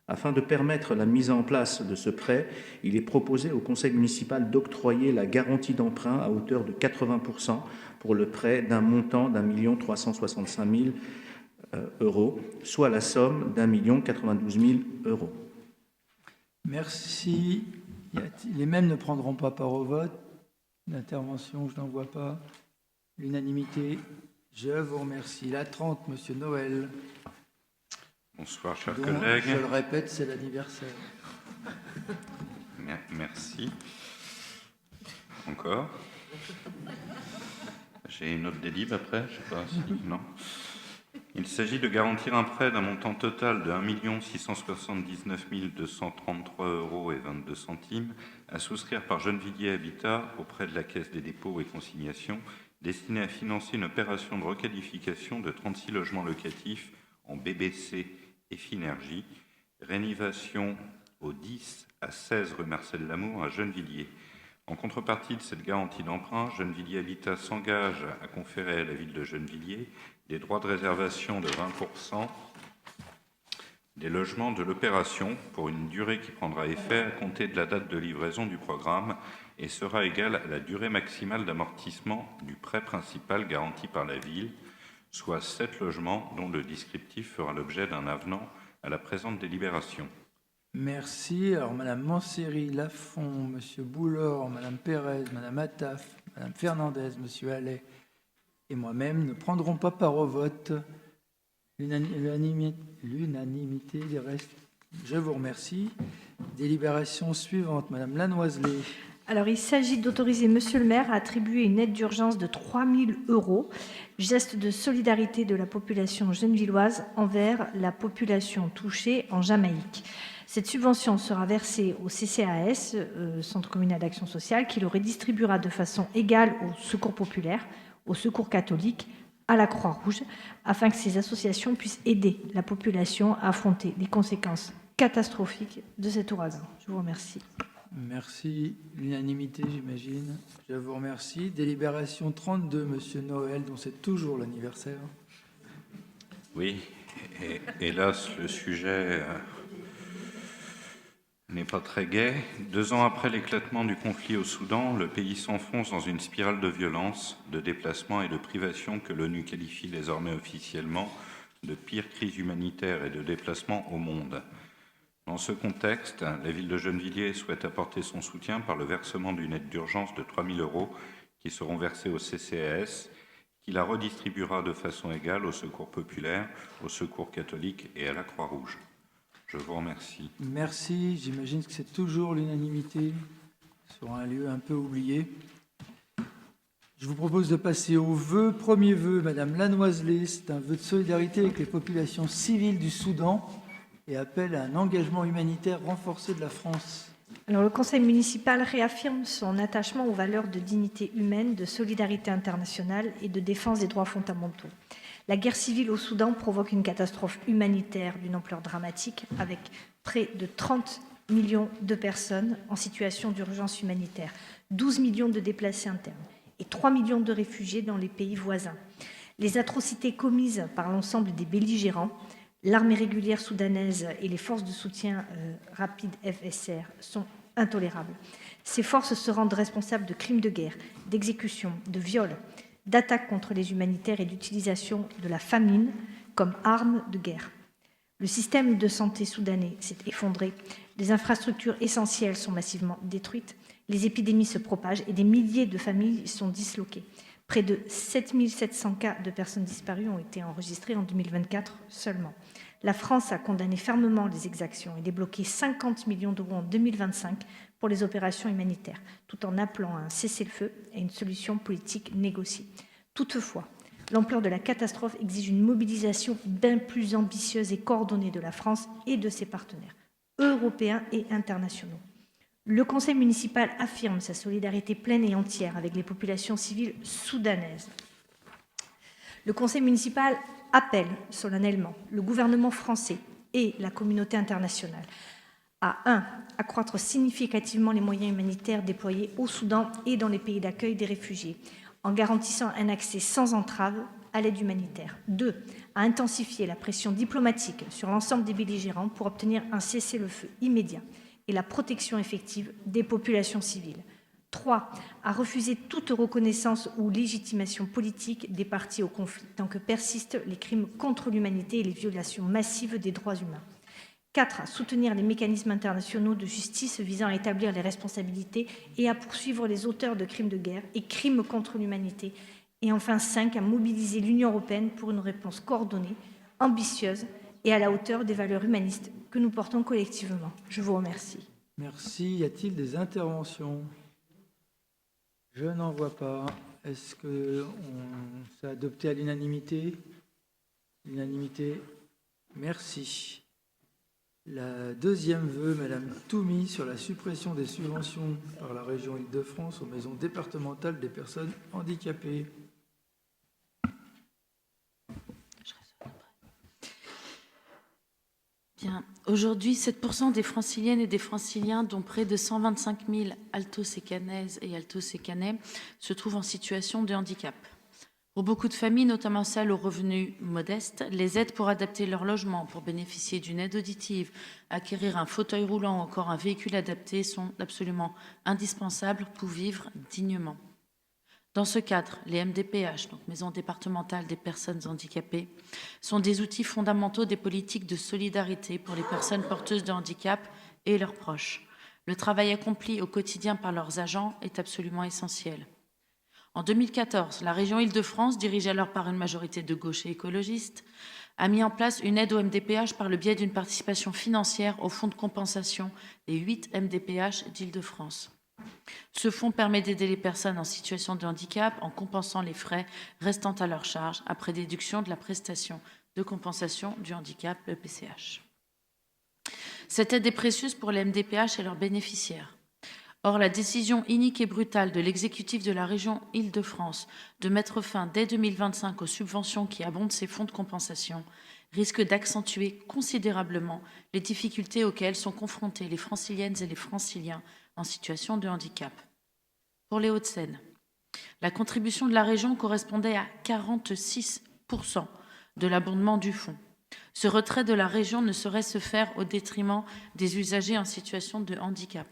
Afin de permettre la mise en place de ce prêt, il est proposé au conseil municipal d'octroyer la garantie d'emprunt à hauteur de 80% pour le prêt d'un montant d'1 365 000 €, soit la somme d'1 092 000 €. Merci. Les mêmes ne prendront pas part au vote. L'intervention, je n'en vois pas. L'unanimité, je vous remercie. La 30, Monsieur Noël. Bonsoir, chers Donc, collègues. je le répète, c'est l'anniversaire. Merci. Encore. J'ai une autre délib après, je ne sais pas si... Non. Il s'agit de garantir un prêt d'un montant total de 1 679 233,22 € à souscrire par Gennevilliers Habitat auprès de la Caisse des dépôts et consignations destiné à financer une opération de requalification de 36 logements locatifs en BBC et Finergie, rénovation au 10 à 16 rue Marcel Lamour à Gennevilliers. En contrepartie de cette garantie d'emprunt, Gennevilliers Habitat s'engage à conférer à la ville de Gennevilliers des droits de réservation de 20% des logements de l'opération pour une durée qui prendra effet à compter de la date de livraison du programme et sera égale à la durée maximale d'amortissement du prêt principal garanti par la ville, soit 7 logements dont le descriptif fera l'objet d'un avenant à la présente délibération. Merci. Alors, Madame Mancéry, Lafont, Monsieur Boulor, Madame Pérez, Madame Attaf, Madame Fernandez, Monsieur Allais et moi-même ne prendrons pas part au vote. L'unanimité des restes. Je vous remercie. Délibération suivante, Madame Lanoiselet. Alors, il s'agit d'autoriser Monsieur le maire à attribuer une aide d'urgence de 3 000 €, geste de solidarité de la population gennevilloise envers la population touchée en Jamaïque. Cette subvention sera versée au CCAS, Centre communal d'action sociale, qui le redistribuera de façon égale au Secours populaire, au Secours catholique, à la Croix-Rouge, afin que ces associations puissent aider la population à affronter les conséquences catastrophiques de cet ouragan. Je vous remercie. Merci. L'unanimité, j'imagine. Je vous remercie. Délibération 32, Monsieur Noël, dont c'est toujours l'anniversaire. Oui, et hélas, le sujet n'est pas très gai. 2 ans après l'éclatement du conflit au Soudan, le pays s'enfonce dans une spirale de violence, de déplacement et de privation que l'ONU qualifie désormais officiellement de pire crise humanitaire et de déplacement au monde. Dans ce contexte, la ville de Gennevilliers souhaite apporter son soutien par le versement d'une aide d'urgence de 3 000 € qui seront versés au CCAS, qui la redistribuera de façon égale au Secours populaire, au Secours catholique et à la Croix-Rouge. Je vous remercie. Merci. J'imagine que c'est toujours l'unanimité sur un lieu un peu oublié. Je vous propose de passer au vœu. Premier vœu, Madame Lanoiselet, c'est un vœu de solidarité avec les populations civiles du Soudan et appelle à un engagement humanitaire renforcé de la France. Alors, le Conseil municipal réaffirme son attachement aux valeurs de dignité humaine, de solidarité internationale et de défense des droits fondamentaux. La guerre civile au Soudan provoque une catastrophe humanitaire d'une ampleur dramatique, avec près de 30 millions de personnes en situation d'urgence humanitaire, 12 millions de déplacés internes et 3 millions de réfugiés dans les pays voisins. Les atrocités commises par l'ensemble des belligérants, l'armée régulière soudanaise et les forces de soutien rapide FSR sont intolérables. Ces forces se rendent responsables de crimes de guerre, d'exécutions, de viols, d'attaques contre les humanitaires et d'utilisation de la famine comme arme de guerre. Le système de santé soudanais s'est effondré, les infrastructures essentielles sont massivement détruites, les épidémies se propagent et des milliers de familles sont disloquées. Près de 7700 cas de personnes disparues ont été enregistrés en 2024 seulement. La France a condamné fermement les exactions et débloqué 50 millions d'euros en 2025 pour les opérations humanitaires, tout en appelant à un cessez-le-feu et une solution politique négociée. Toutefois, l'ampleur de la catastrophe exige une mobilisation bien plus ambitieuse et coordonnée de la France et de ses partenaires, européens et internationaux. Le Conseil municipal affirme sa solidarité pleine et entière avec les populations civiles soudanaises. Le Conseil municipal appelle solennellement le gouvernement français et la communauté internationale à 1. Accroître significativement les moyens humanitaires déployés au Soudan et dans les pays d'accueil des réfugiés, en garantissant un accès sans entrave à l'aide humanitaire. 2. À intensifier la pression diplomatique sur l'ensemble des belligérants pour obtenir un cessez-le-feu immédiat et la protection effective des populations civiles. 3. À refuser toute reconnaissance ou légitimation politique des parties au conflit, tant que persistent les crimes contre l'humanité et les violations massives des droits humains. 4. À soutenir les mécanismes internationaux de justice visant à établir les responsabilités et à poursuivre les auteurs de crimes de guerre et crimes contre l'humanité. Et enfin 5. À mobiliser l'Union européenne pour une réponse coordonnée, ambitieuse et à la hauteur des valeurs humanistes que nous portons collectivement. Je vous remercie. Merci. Y a-t-il des interventions? Je n'en vois pas. Est-ce que s'est adopté à l'unanimité? L'unanimité. Merci. La deuxième vœu, Madame Toumi, sur la suppression des subventions par la région Île-de-France aux maisons départementales des personnes handicapées. Bien. Aujourd'hui, 7% des franciliennes et des franciliens, dont près de 125 000 alto-sécanaises et alto-sécanais, se trouvent en situation de handicap. Pour beaucoup de familles, notamment celles aux revenus modestes, les aides pour adapter leur logement, pour bénéficier d'une aide auditive, acquérir un fauteuil roulant ou encore un véhicule adapté sont absolument indispensables pour vivre dignement. Dans ce cadre, les MDPH, donc Maisons départementales des personnes handicapées, sont des outils fondamentaux des politiques de solidarité pour les personnes porteuses de handicap et leurs proches. Le travail accompli au quotidien par leurs agents est absolument essentiel. En 2014, la région Île-de-France, dirigée alors par une majorité de gauche et écologiste, a mis en place une aide aux MDPH par le biais d'une participation financière au fonds de compensation des 8 MDPH d'Île-de-France. Ce fonds permet d'aider les personnes en situation de handicap en compensant les frais restant à leur charge après déduction de la prestation de compensation du handicap, le PCH. Cette aide est précieuse pour les MDPH et leurs bénéficiaires. Or, la décision inique et brutale de l'exécutif de la région Île-de-France de mettre fin dès 2025 aux subventions qui abondent ces fonds de compensation risque d'accentuer considérablement les difficultés auxquelles sont confrontés les franciliennes et les franciliens en situation de handicap. Pour les Hauts-de-Seine, la contribution de la région correspondait à 46% de l'abondement du fonds. Ce retrait de la région ne saurait se faire au détriment des usagers en situation de handicap.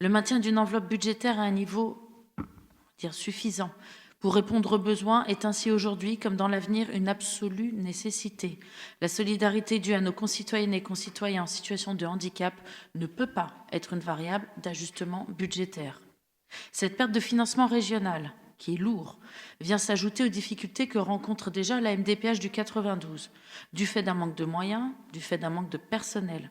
Le maintien d'une enveloppe budgétaire à un niveau suffisant pour répondre aux besoins est ainsi aujourd'hui, comme dans l'avenir, une absolue nécessité. La solidarité due à nos concitoyennes et concitoyens en situation de handicap ne peut pas être une variable d'ajustement budgétaire. Cette perte de financement régional, qui est lourd, vient s'ajouter aux difficultés que rencontre déjà la MDPH du 92, du fait d'un manque de moyens, du fait d'un manque de personnel.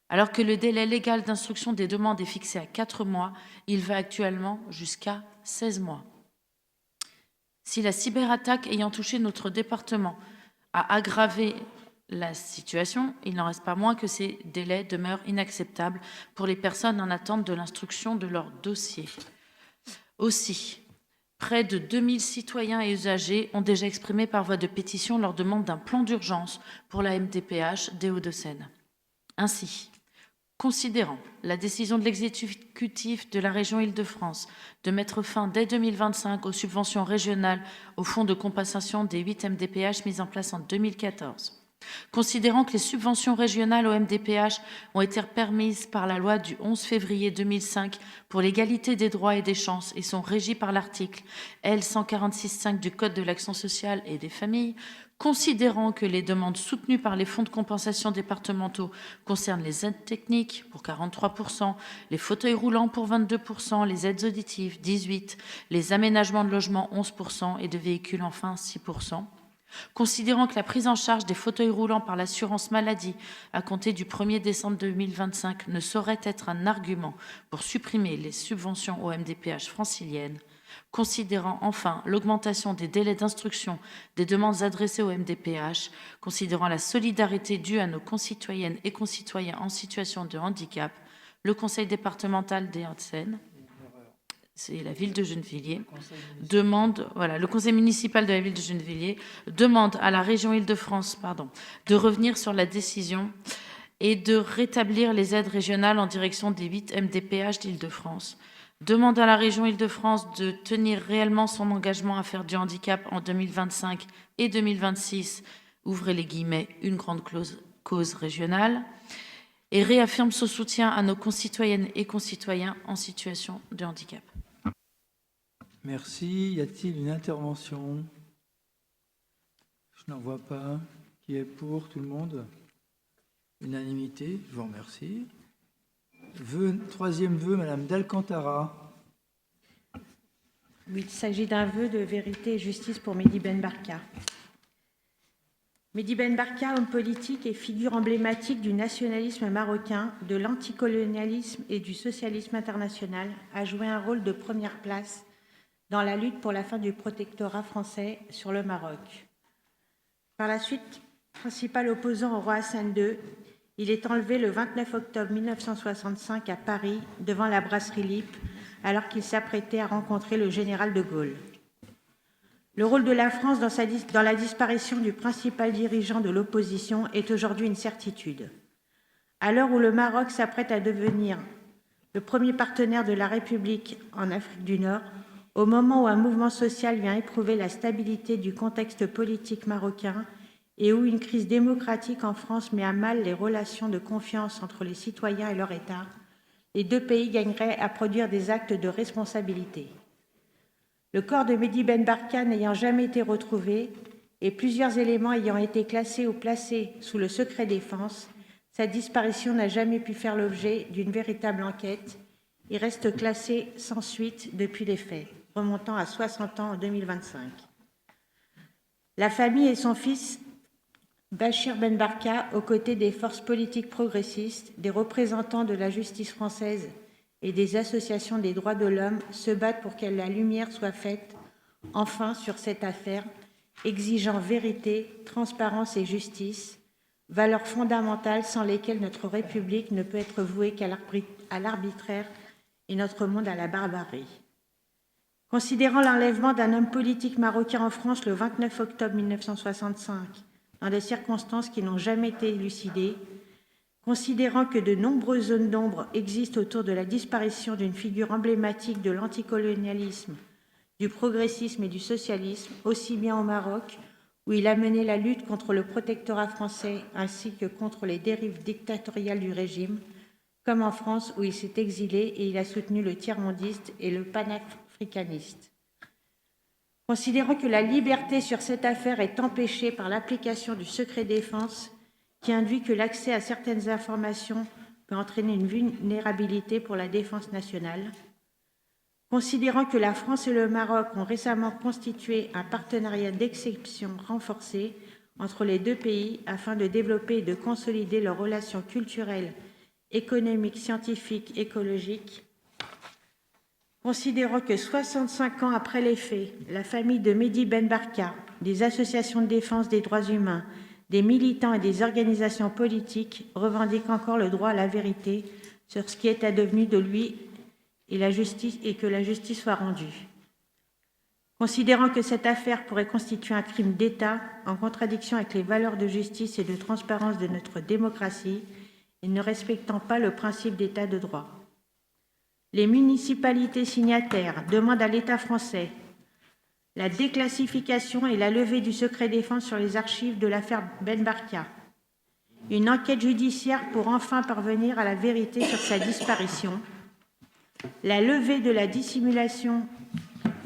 Alors que le délai légal d'instruction des demandes est fixé à 4 mois, il va actuellement jusqu'à 16 mois. Si la cyberattaque ayant touché notre département a aggravé la situation, il n'en reste pas moins que ces délais demeurent inacceptables pour les personnes en attente de l'instruction de leur dossier. Aussi, près de 2000 citoyens et usagers ont déjà exprimé par voie de pétition leur demande d'un plan d'urgence pour la MDPH des Hauts-de-Seine. Ainsi, considérant la décision de l'exécutif de la région Île-de-France de mettre fin dès 2025 aux subventions régionales au fonds de compensation des 8 MDPH mis en place en 2014, considérant que les subventions régionales aux MDPH ont été permises par la loi du 11 février 2005 pour l'égalité des droits et des chances et sont régies par l'article L. 146.5 du Code de l'action sociale et des familles, considérant que les demandes soutenues par les fonds de compensation départementaux concernent les aides techniques pour 43%, les fauteuils roulants pour 22%, les aides auditives 18%, les aménagements de logement 11% et de véhicules enfin 6%. Considérant que la prise en charge des fauteuils roulants par l'assurance maladie à compter du 1er décembre 2025 ne saurait être un argument pour supprimer les subventions aux MDPH franciliennes, considérant enfin l'augmentation des délais d'instruction des demandes adressées aux MDPH, considérant la solidarité due à nos concitoyennes et concitoyens en situation de handicap, le Conseil départemental des Hauts-de-Seine, c'est la ville de Gennevilliers, le conseil municipal de la ville de Gennevilliers demande à la région Île-de-France, de revenir sur la décision et de rétablir les aides régionales en direction des 8 MDPH d'Île-de-France. Demande à la région Île-de-France de tenir réellement son engagement à faire du handicap en 2025 et 2026, ouvrez les guillemets, une grande cause régionale, et réaffirme son soutien à nos concitoyennes et concitoyens en situation de handicap. Merci. Y a-t-il une intervention? Je n'en vois pas. Qui est pour? Tout le monde? Unanimité. Je vous remercie. Troisième vœu, Madame d'Alcantara. Oui, il s'agit d'un vœu de vérité et justice pour Mehdi Ben Barka. Mehdi Ben Barka, homme politique et figure emblématique du nationalisme marocain, de l'anticolonialisme et du socialisme international, a joué un rôle de première place dans la lutte pour la fin du protectorat français sur le Maroc. Par la suite, principal opposant au roi Hassan II, il est enlevé le 29 octobre 1965 à Paris, devant la brasserie Lippe, alors qu'il s'apprêtait à rencontrer le général de Gaulle. Le rôle de la France dans la disparition du principal dirigeant de l'opposition est aujourd'hui une certitude. À l'heure où le Maroc s'apprête à devenir le premier partenaire de la République en Afrique du Nord, au moment où un mouvement social vient éprouver la stabilité du contexte politique marocain et où une crise démocratique en France met à mal les relations de confiance entre les citoyens et leur État, les deux pays gagneraient à produire des actes de responsabilité. Le corps de Mehdi Ben Barka n'ayant jamais été retrouvé et plusieurs éléments ayant été classés ou placés sous le secret défense, sa disparition n'a jamais pu faire l'objet d'une véritable enquête et reste classé sans suite depuis les faits, remontant à 60 ans en 2025. La famille et son fils Bachir Ben Barka, aux côtés des forces politiques progressistes, des représentants de la justice française et des associations des droits de l'homme, se battent pour que la lumière soit faite enfin sur cette affaire, exigeant vérité, transparence et justice, valeurs fondamentales sans lesquelles notre République ne peut être vouée qu'à l'arbitraire et notre monde à la barbarie. Considérant l'enlèvement d'un homme politique marocain en France le 29 octobre 1965, dans des circonstances qui n'ont jamais été élucidées, considérant que de nombreuses zones d'ombre existent autour de la disparition d'une figure emblématique de l'anticolonialisme, du progressisme et du socialisme, aussi bien au Maroc, où il a mené la lutte contre le protectorat français ainsi que contre les dérives dictatoriales du régime, comme en France où il s'est exilé et il a soutenu le tiers-mondiste et le panafricaniste. Considérant que la liberté sur cette affaire est empêchée par l'application du secret défense, qui induit que l'accès à certaines informations peut entraîner une vulnérabilité pour la défense nationale, considérant que la France et le Maroc ont récemment constitué un partenariat d'exception renforcé entre les deux pays afin de développer et de consolider leurs relations culturelles, économiques, scientifiques, écologiques, considérant que 65 ans après les faits, la famille de Mehdi Ben Barka, des associations de défense des droits humains, des militants et des organisations politiques revendiquent encore le droit à la vérité sur ce qui est advenu de lui et que la justice soit rendue. Considérant que cette affaire pourrait constituer un crime d'État en contradiction avec les valeurs de justice et de transparence de notre démocratie et ne respectant pas le principe d'État de droit. Les municipalités signataires demandent à l'État français la déclassification et la levée du secret défense sur les archives de l'affaire Ben Barka, une enquête judiciaire pour enfin parvenir à la vérité sur sa disparition, la levée de la dissimulation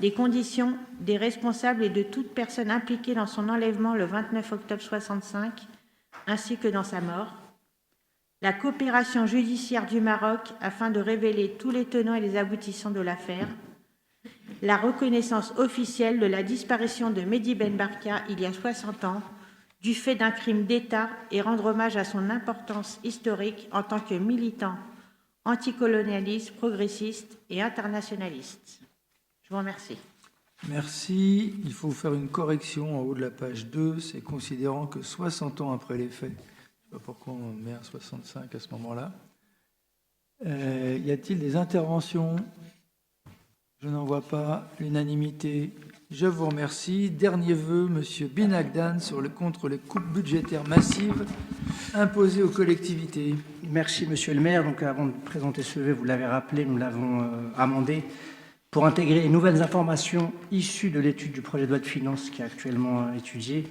des conditions, des responsables et de toute personne impliquée dans son enlèvement le 29 octobre 65, ainsi que dans sa mort, la coopération judiciaire du Maroc afin de révéler tous les tenants et les aboutissants de l'affaire, la reconnaissance officielle de la disparition de Mehdi Ben Barka il y a 60 ans, du fait d'un crime d'État et rendre hommage à son importance historique en tant que militant anticolonialiste, progressiste et internationaliste. Je vous remercie. Merci. Il faut faire une correction en haut de la page 2, c'est considérant que 60 ans après les faits. Je ne sais pas pourquoi on met un 65 à ce moment-là. Y a-t-il des interventions? Je n'en vois pas. L'unanimité. Je vous remercie. Dernier vœu, Monsieur Binagdan, contre les coupes budgétaires massives imposées aux collectivités. Merci, Monsieur le maire. Donc, avant de présenter ce vœu, vous l'avez rappelé, nous l'avons amendé pour intégrer les nouvelles informations issues de l'étude du projet de loi de finances qui est actuellement étudiée.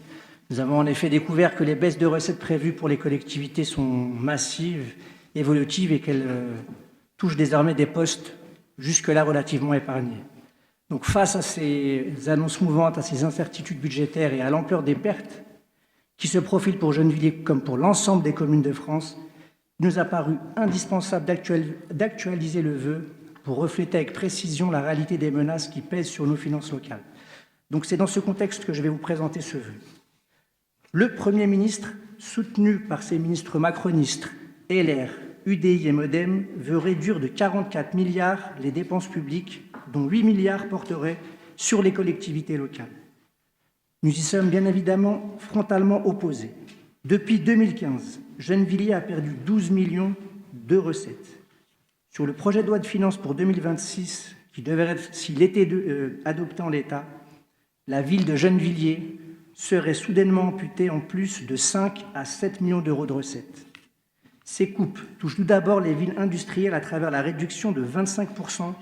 Nous avons en effet découvert que les baisses de recettes prévues pour les collectivités sont massives, évolutives et qu'elles touchent désormais des postes jusque-là relativement épargnés. Donc face à ces annonces mouvantes, à ces incertitudes budgétaires et à l'ampleur des pertes qui se profilent pour Gennevilliers comme pour l'ensemble des communes de France, il nous a paru indispensable d'actualiser le vœu pour refléter avec précision la réalité des menaces qui pèsent sur nos finances locales. Donc c'est dans ce contexte que je vais vous présenter ce vœu. Le Premier ministre, soutenu par ses ministres macronistes, LR, UDI et MoDem, veut réduire de 44 milliards les dépenses publiques, dont 8 milliards porteraient sur les collectivités locales. Nous y sommes bien évidemment frontalement opposés. Depuis 2015, Gennevilliers a perdu 12 millions de recettes. Sur le projet de loi de finances pour 2026, qui devrait être, s'il était adopté en l'état, la ville de Gennevilliers serait soudainement amputée en plus de 5 à 7 millions d'euros de recettes. Ces coupes touchent tout d'abord les villes industrielles à travers la réduction de 25%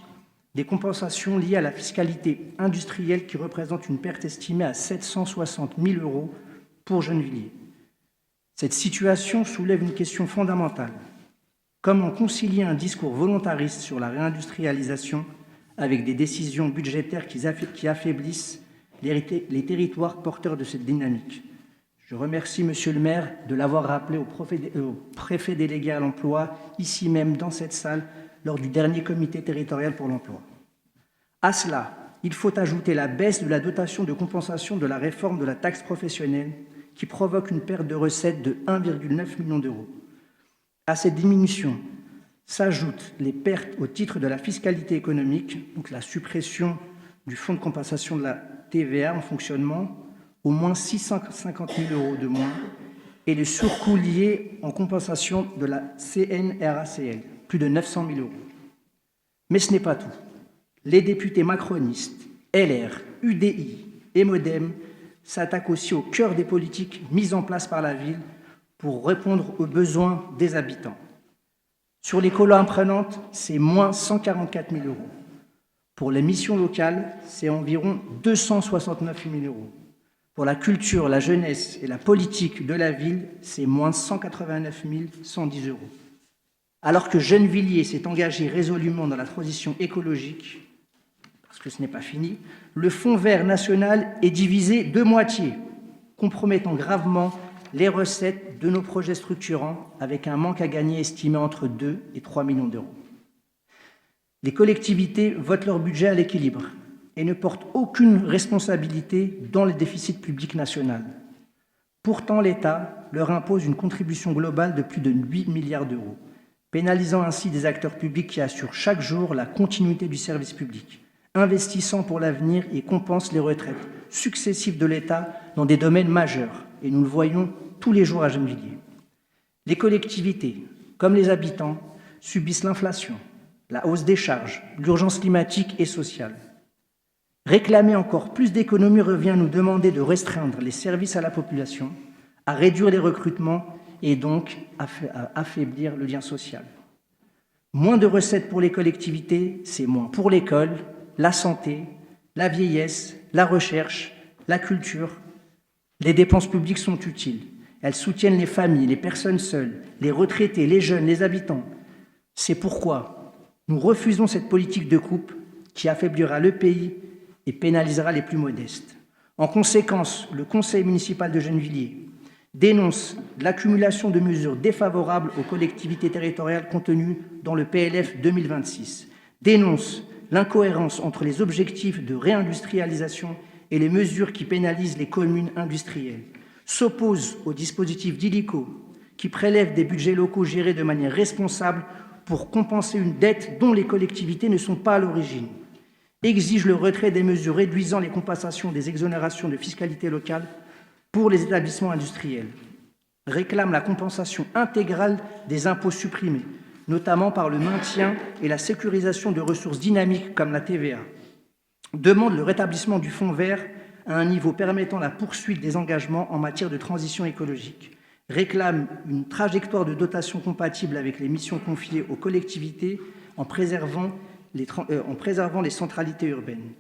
des compensations liées à la fiscalité industrielle qui représente une perte estimée à 760 000 euros pour Gennevilliers. Cette situation soulève une question fondamentale. Comment concilier un discours volontariste sur la réindustrialisation avec des décisions budgétaires qui affaiblissent les territoires porteurs de cette dynamique? Je remercie Monsieur le maire de l'avoir rappelé au préfet délégué à l'emploi, ici même dans cette salle, lors du dernier comité territorial pour l'emploi. À cela, il faut ajouter la baisse de la dotation de compensation de la réforme de la taxe professionnelle qui provoque une perte de recettes de 1,9 million d'euros. À cette diminution s'ajoutent les pertes au titre de la fiscalité économique, donc la suppression du fonds de compensation de la TVA en fonctionnement, au moins 650 000 euros de moins, et les surcoûts liés en compensation de la CNRACL, plus de 900 000 euros. Mais ce n'est pas tout. Les députés macronistes, LR, UDI et MoDem s'attaquent aussi au cœur des politiques mises en place par la ville pour répondre aux besoins des habitants. Sur les colonnes prenantes, c'est moins 144 000 euros. Pour les missions locales, c'est environ 269 000 euros. Pour la culture, la jeunesse et la politique de la ville, c'est moins 189 110 euros. Alors que Gennevilliers s'est engagé résolument dans la transition écologique, parce que ce n'est pas fini, le Fonds vert national est divisé de moitié, compromettant gravement les recettes de nos projets structurants avec un manque à gagner estimé entre 2 et 3 millions d'euros. Les collectivités votent leur budget à l'équilibre et ne portent aucune responsabilité dans le déficit public national. Pourtant, l'État leur impose une contribution globale de plus de 8 milliards d'euros, pénalisant ainsi des acteurs publics qui assurent chaque jour la continuité du service public, investissant pour l'avenir et compensent les retraites successives de l'État dans des domaines majeurs. Et nous le voyons tous les jours à Gennevilliers. Les collectivités, comme les habitants, subissent l'inflation, la hausse des charges, l'urgence climatique et sociale. Réclamer encore plus d'économies revient à nous demander de restreindre les services à la population, à réduire les recrutements et donc à affaiblir le lien social. Moins de recettes pour les collectivités, c'est moins pour l'école, la santé, la vieillesse, la recherche, la culture. Les dépenses publiques sont utiles. Elles soutiennent les familles, les personnes seules, les retraités, les jeunes, les habitants. C'est pourquoi nous refusons cette politique de coupe qui affaiblira le pays et pénalisera les plus modestes. En conséquence, le conseil municipal de Gennevilliers dénonce l'accumulation de mesures défavorables aux collectivités territoriales contenues dans le PLF 2026, dénonce l'incohérence entre les objectifs de réindustrialisation et les mesures qui pénalisent les communes industrielles, s'oppose au dispositif d'ILICO qui prélève des budgets locaux gérés de manière responsable pour compenser une dette dont les collectivités ne sont pas à l'origine, exige le retrait des mesures réduisant les compensations des exonérations de fiscalité locale pour les établissements industriels, réclame la compensation intégrale des impôts supprimés, notamment par le maintien et la sécurisation de ressources dynamiques comme la TVA, demande le rétablissement du fonds vert à un niveau permettant la poursuite des engagements en matière de transition écologique, réclame une trajectoire de dotation compatible avec les missions confiées aux collectivités en préservant les centralités urbaines,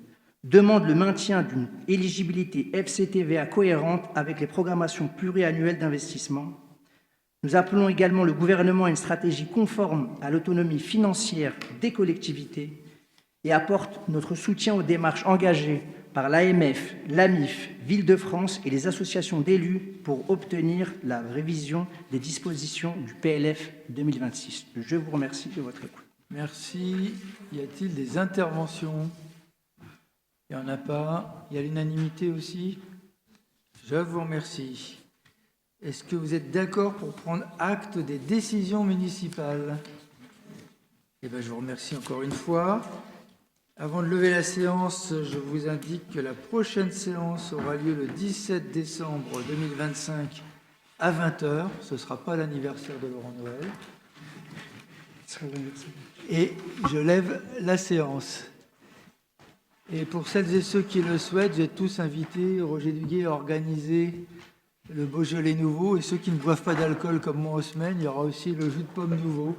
demande le maintien d'une éligibilité FCTVA cohérente avec les programmations pluriannuelles d'investissement. Nous appelons également le gouvernement à une stratégie conforme à l'autonomie financière des collectivités et apporte notre soutien aux démarches engagées par l'AMF, l'AMIF, Ville-de-France et les associations d'élus pour obtenir la révision des dispositions du PLF 2026. Je vous remercie de votre écoute. Merci. Y a-t-il des interventions? Il n'y en a pas. Il y a l'unanimité aussi. Je vous remercie. Est-ce que vous êtes d'accord pour prendre acte des décisions municipales? Eh bien, je vous remercie encore une fois. Avant de lever la séance, je vous indique que la prochaine séance aura lieu le 17 décembre 2025 à 20h. Ce ne sera pas l'anniversaire de Laurent Noël. Et je lève la séance. Et pour celles et ceux qui le souhaitent, vous êtes tous invités, Roger Duguay, à organiser le Beaujolais nouveau. Et ceux qui ne boivent pas d'alcool comme moi en semaine, il y aura aussi le jus de pomme nouveau.